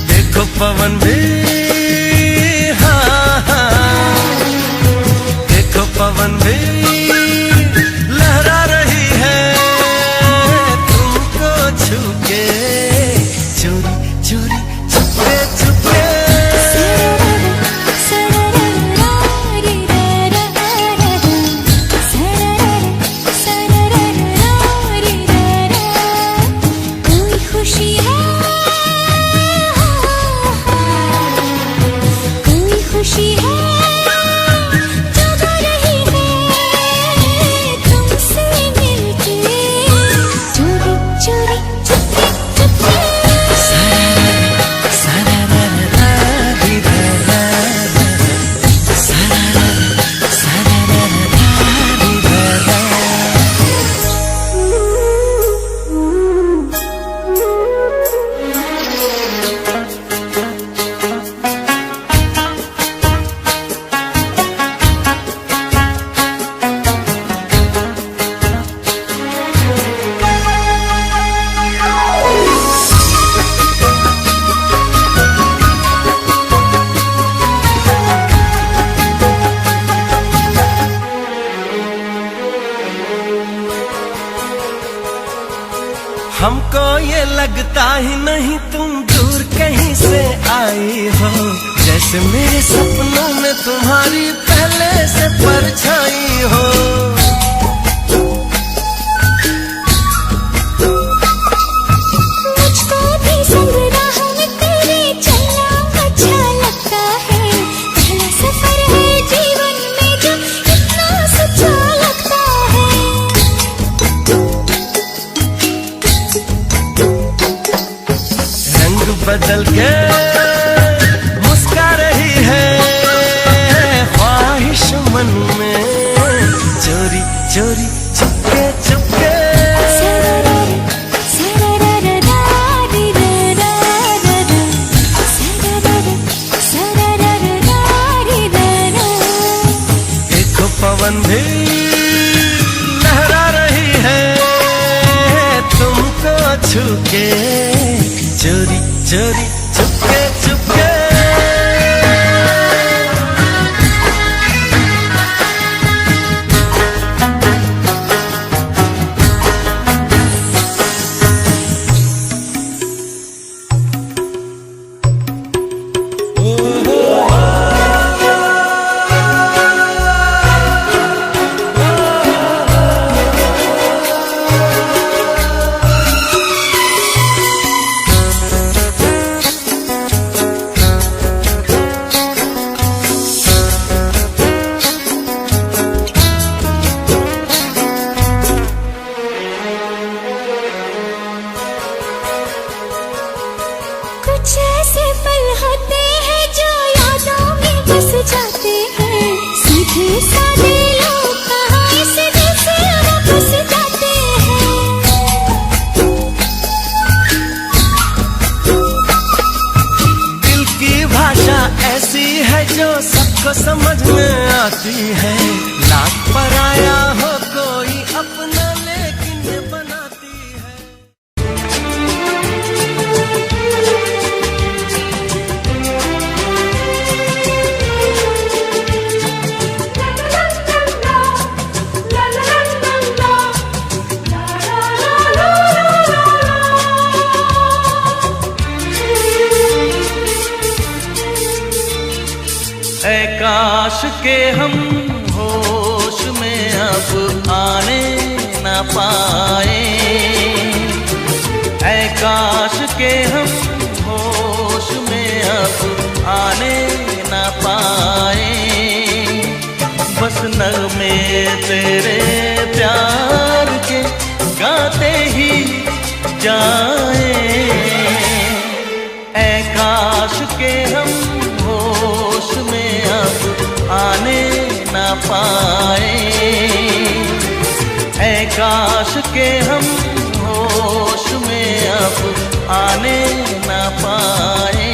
देखो पवन भी, हाँ हाँ, देखो पवन भी लहरा रही है तुमको छू के, चोरी चोरी छुपे छुपे। कोई खुशी है, कोई खुशी है जगा रही है तुमसे मिलके, चोरी चोरी चुपके चुपके। हमको ये लगता ही नहीं तुम दूर कहीं से आई हो, जैसे मेरे सपनों में तुम्हारी पहले से परछाई हो। मुझको भी संग राह में तेरे चलना अच्छा लगता है, पहला सफर है जीवन में जो इतना सच्चा लगता है। बदल के मुस्का रही है ख्वाहिश मन में, चोरी चोरी चुपके चुपके। देखो पवन भी लहरा रही है तुमको छू के, चोरी चोरी चुपके चुपके। कुछ ऐसे पल होते हैं जो यादों में बस जाते हैं, सीधे साधे लोग कहाँ इस दिल से वापस जाते हैं। दिल की भाषा ऐसी है जो सबको समझ में आती है, लाख पराया हो कोई अपना लेकिन बनाती है। ऐ काश के हम होश में अब आने न पाए, ऐ काश के हम होश में अब आने न पाए, बस नगमे तेरे प्यार के गाते ही जाए, ऐ काश के हम होश में अब आने न पाए, ऐ काश के हम होश में अब आने न पाए।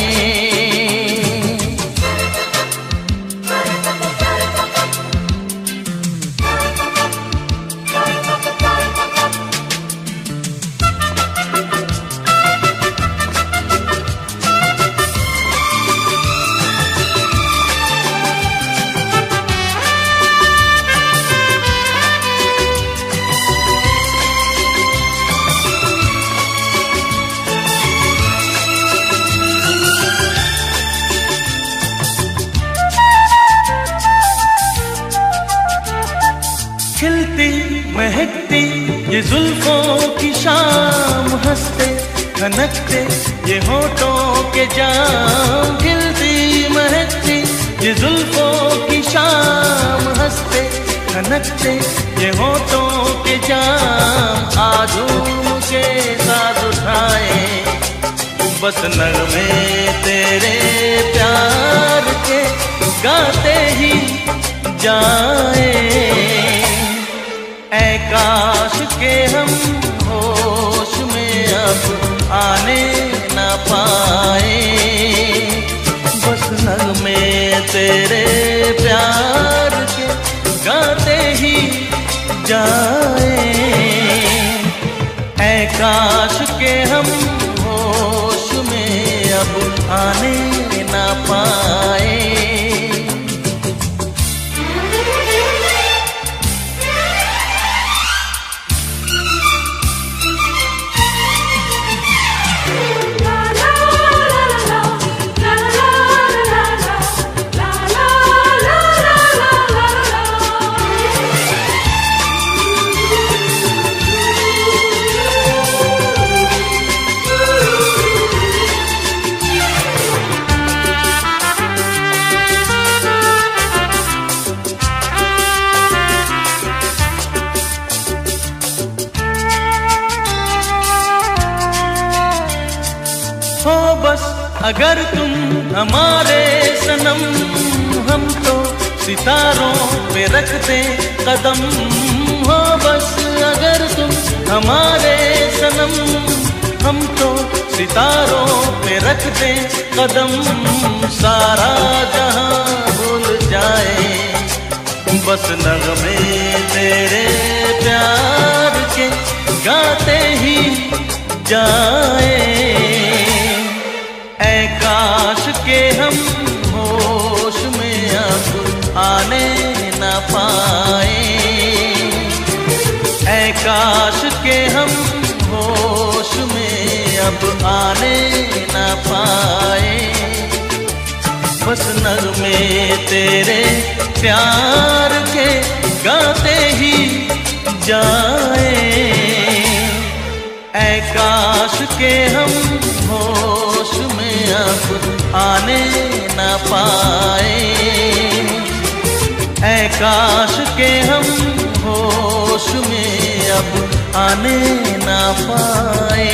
खिलती महकती ये जुल्फों की शाम, हंसते खनकते ये होठों के जाम, खिलती महकती ये जुल्फों की शाम, हंसते खनकते ये होठों के जाम, आजूम के साथ उठाए बस नगमे तेरे प्यार के गाते ही जाए, ऐ काश के हम होश में अब आने न पाए, बस नगमे तेरे प्यार के गाते ही जाए, ऐ काश के हम होश में अब आने न पाए। अगर तुम हमारे सनम, हम तो सितारों पे रखते कदम हो बस। अगर तुम हमारे सनम, हम तो सितारों पे रखते कदम। सारा जहां भूल जाए, बस नगमे तेरे प्यार के गाते ही जाए। ऐ काश के हम होश में अब आने न पाए, ऐ काश के हम होश में अब आने न पाए। बस नगमे तेरे प्यार के गाते ही जाए। ऐ काश के हम होश में अब आने न पाए, ऐ काश के हम होश में अब आने न पाए।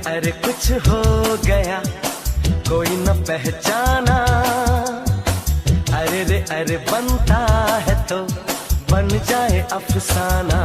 अरे कुछ हो गया कोई न पहचाना। अरे रे अरे बनता है तो बन जाए अफसाना।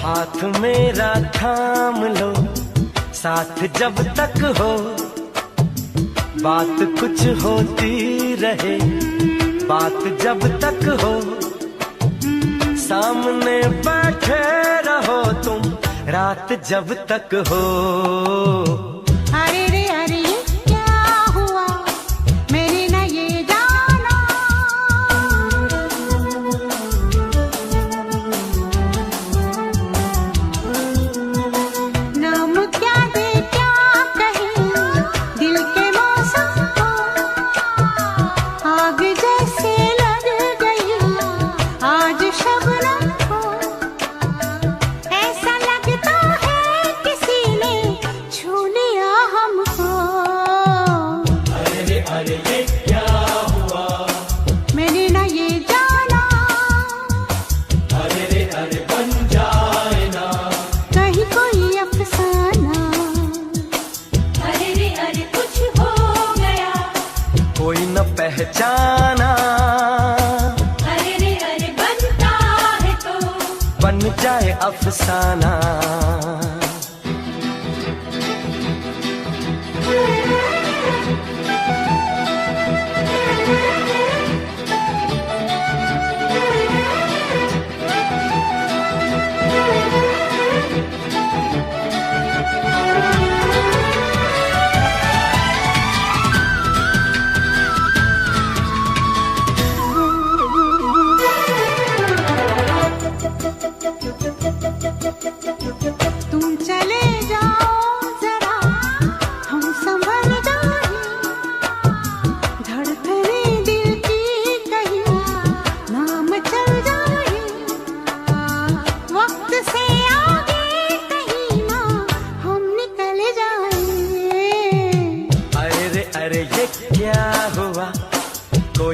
हाथ मेरा थाम लो साथ जब तक हो, बात कुछ होती रहे बात जब तक हो। सामने बैठे रहो तुम रात जब तक हो। अरे रे अरे क्या हुआ मैंने न ये जाना। नाम क्या दे क्या कहे दिल के मौसम को। आग जैसे लग गई आज शबनम को। ऐसा लगता है किसी ने छू लिया हमको। अरे ये क्या हुआ मैंने न ये जाना। अरे बन जाए ना कहीं कोई अफसाना। अरे कुछ हो गया कोई न पहचाना। अरे बनता है तो बन जाए अफसाना।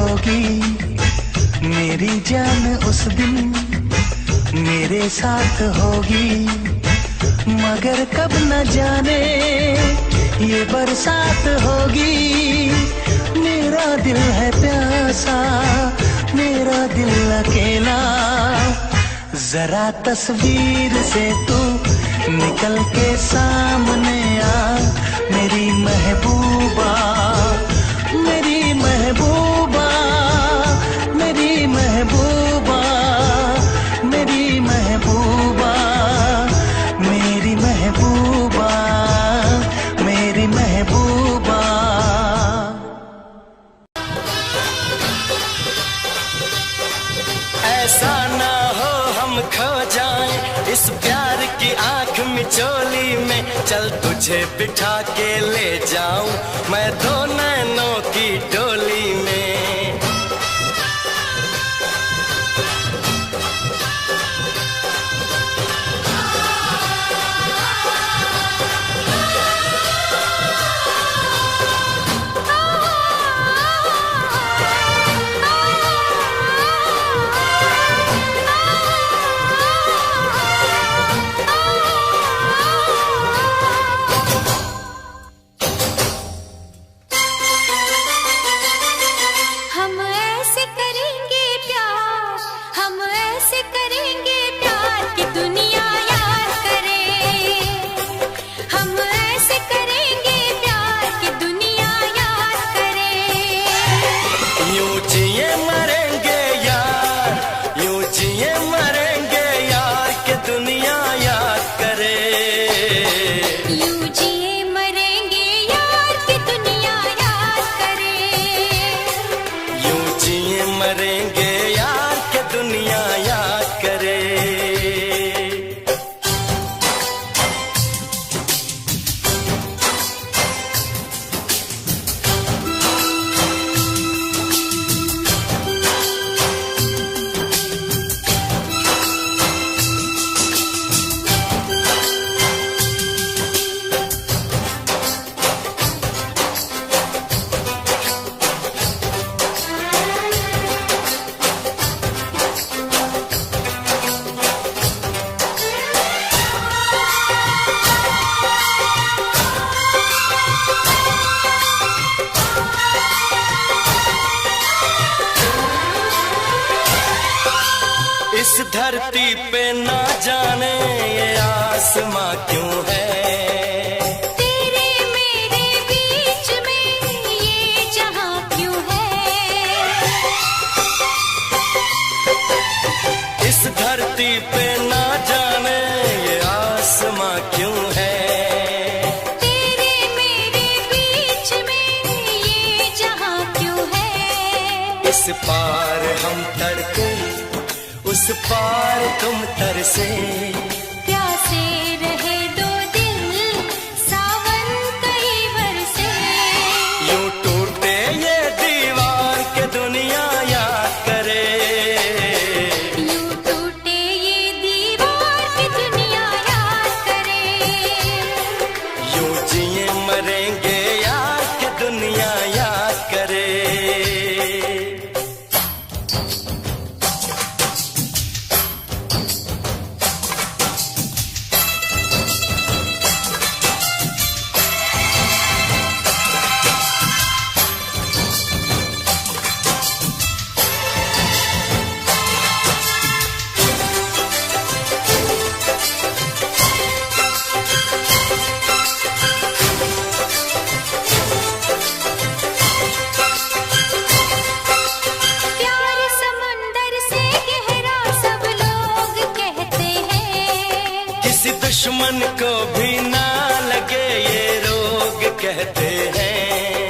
होगी मेरी जान उस दिन मेरे साथ होगी, मगर कब न जाने ये बरसात होगी। मेरा दिल है प्यासा, मेरा दिल अकेला, जरा तस्वीर से तू निकल के सामने आ, मेरी महबूबा, मेरी महबूबा, मेरी महबूबा, मेरी महबूबा, मेरी महबूबा, मेरी महबूबा। ऐसा ना हो हम खो जाएं इस प्यार की आंख मिचोली में, चल तुझे बिठा के ले जाऊं मैं दो नैनों की डोली में। इस धरती पे ना जाने ये आसमां क्यों है, तेरे मेरे बीच में ये जहां क्यों है। इस धरती पे ना जाने ये आसमां क्यों है, तेरे मेरे बीच में ये जहां क्यों है। इस पार हम तड़के उस पार तुम तरसे, प्यासे रहे दो दिल सावन कई बरसे। यूं टूटे ये दीवार के दुनिया याद करे, यूं टूटे ये दीवार की दुनिया याद करे। यूं जिए मरेंगे यार के दुनिया याद करे। दुश्मन को भी ना लगे ये रोग कहते हैं,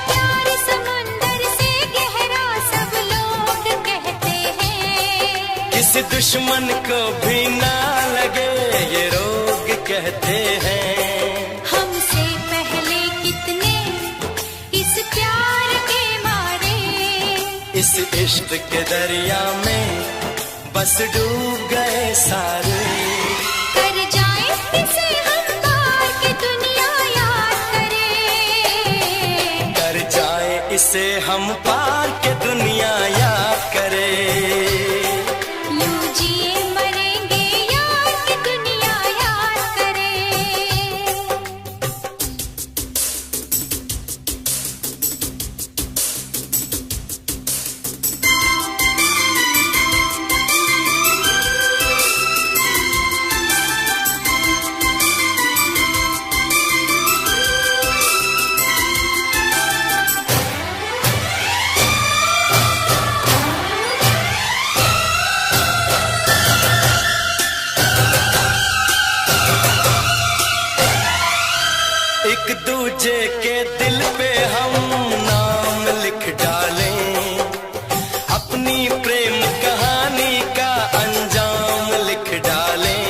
प्यार समंदर से गहरा सब लोग कहते हैं। किसी दुश्मन को भी ना लगे ये रोग कहते हैं। हमसे पहले कितने इस प्यार के मारे, इस इश्क के दरिया में बस डूब गए सारे। कर जाए इसे हम बार की दुनिया याद करे, इसे हम पार के दुनिया याद करे। यूं जिए मरेंगे यार कि दुनिया याद करे। एक दूजे के दिल पे हम नाम लिख डालें, अपनी प्रेम कहानी का अंजाम लिख डालें।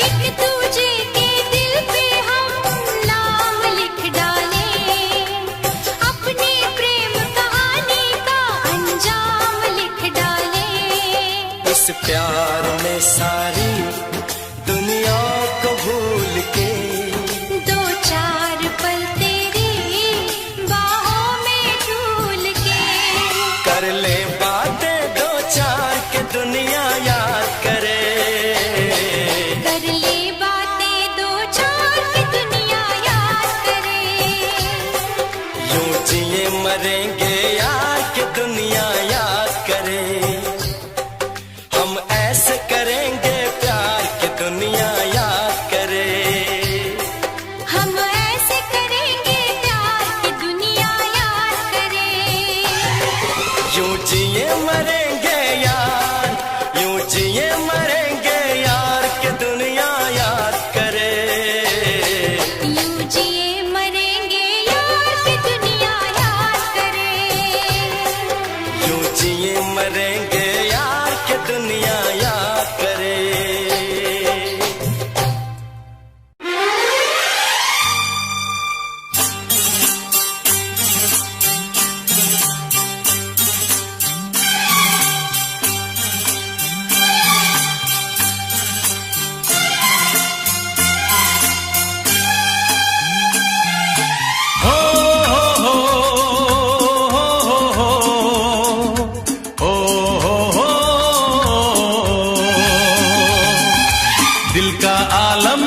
एक दूजे के दिल पे हम नाम लिख डालें, अपनी प्रेम कहानी का अंजाम लिख डालें। इस प्यार में सारी दुनिया को भूल के दो चार पल तेरी बाहों में झूल के कर ले बातें दो चार के दुनिया याद करे। कर ले बातें दो चार की दुनिया याद करे। यूं जिए मरेंगे यार के दुनिया याद करे। हम ऐसे करेंगे प्यार के दुनिया याद करे। हम ऐसे करेंगे प्यार की दुनिया याद करे। यूं जिए मरेंगे यार, यूं जिए मरेंगे यार के दुनिया याद करे। यूं जिए मरेंगे यार की दुनिया याद करे। यूं जिए मरेंगे यार के दुनिया याद करे। दिल का आलम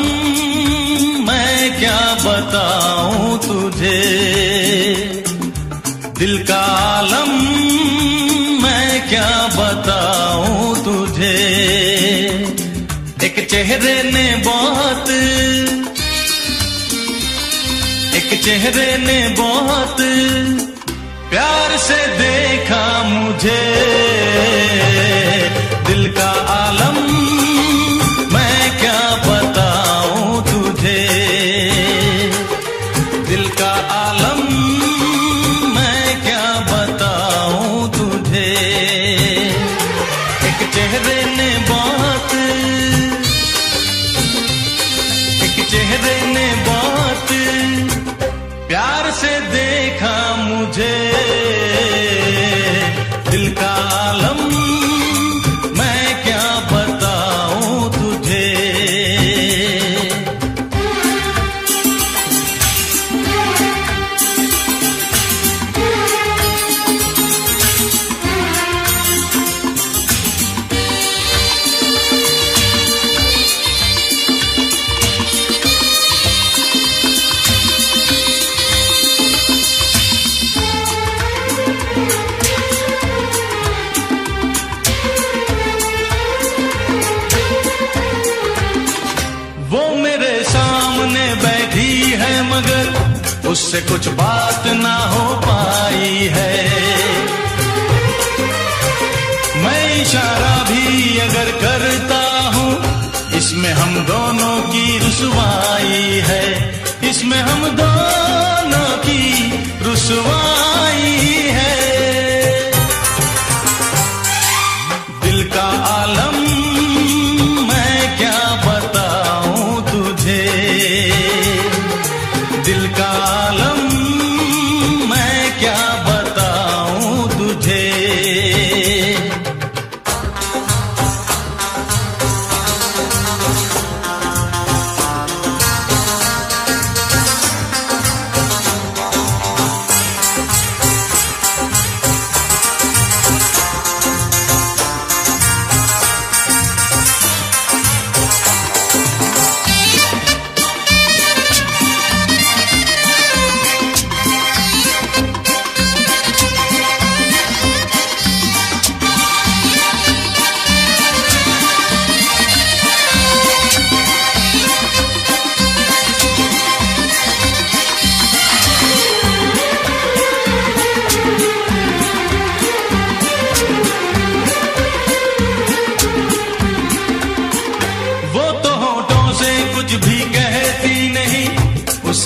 मैं क्या बताऊं तुझे, दिल का आलम मैं क्या बताऊं तुझे। एक चेहरे ने बहुत, एक चेहरे ने बहुत प्यार से देखा मुझे। दिल का आलम मैं क्या बताऊं तुझे, दिल का आलम मैं क्या बताऊं तुझे। एक चेहरे ने बहुत, एक चेहरे ने बहुत प्यार से देखा मुझे। दिल का आलम मैं क्या बताऊं तुझे। वो मेरे सामने बैठी है मगर उससे कुछ बात ना हो पाई है। मैं इशारा भी अगर करता हूँ इसमें हम दोनों की रुसवाई है, इसमें हम दोनों की रुसवाई है। दिल का आलम मैं क्या बताऊं तुझे, दिल का आलम मैं क्या बताऊं तुझे।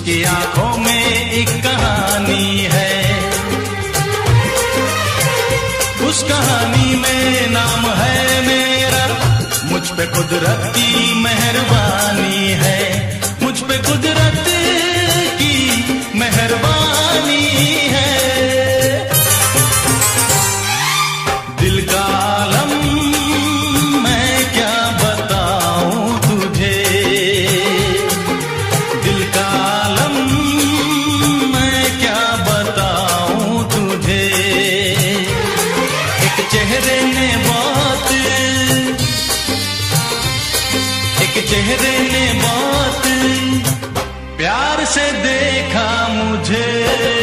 उसकी आंखों में एक कहानी है, उस कहानी में नाम है मेरा, मुझ पे कुदरत की मेहरबानी है, मुझ पे कुदरत की मेहरबानी है। दिल का आलम मैं क्या बताऊं तुझे, दिल का आलम मैं क्या बताऊं तुझे। एक चेहरे ने बात, एक चेहरे ने बात प्यार से देखा मुझे।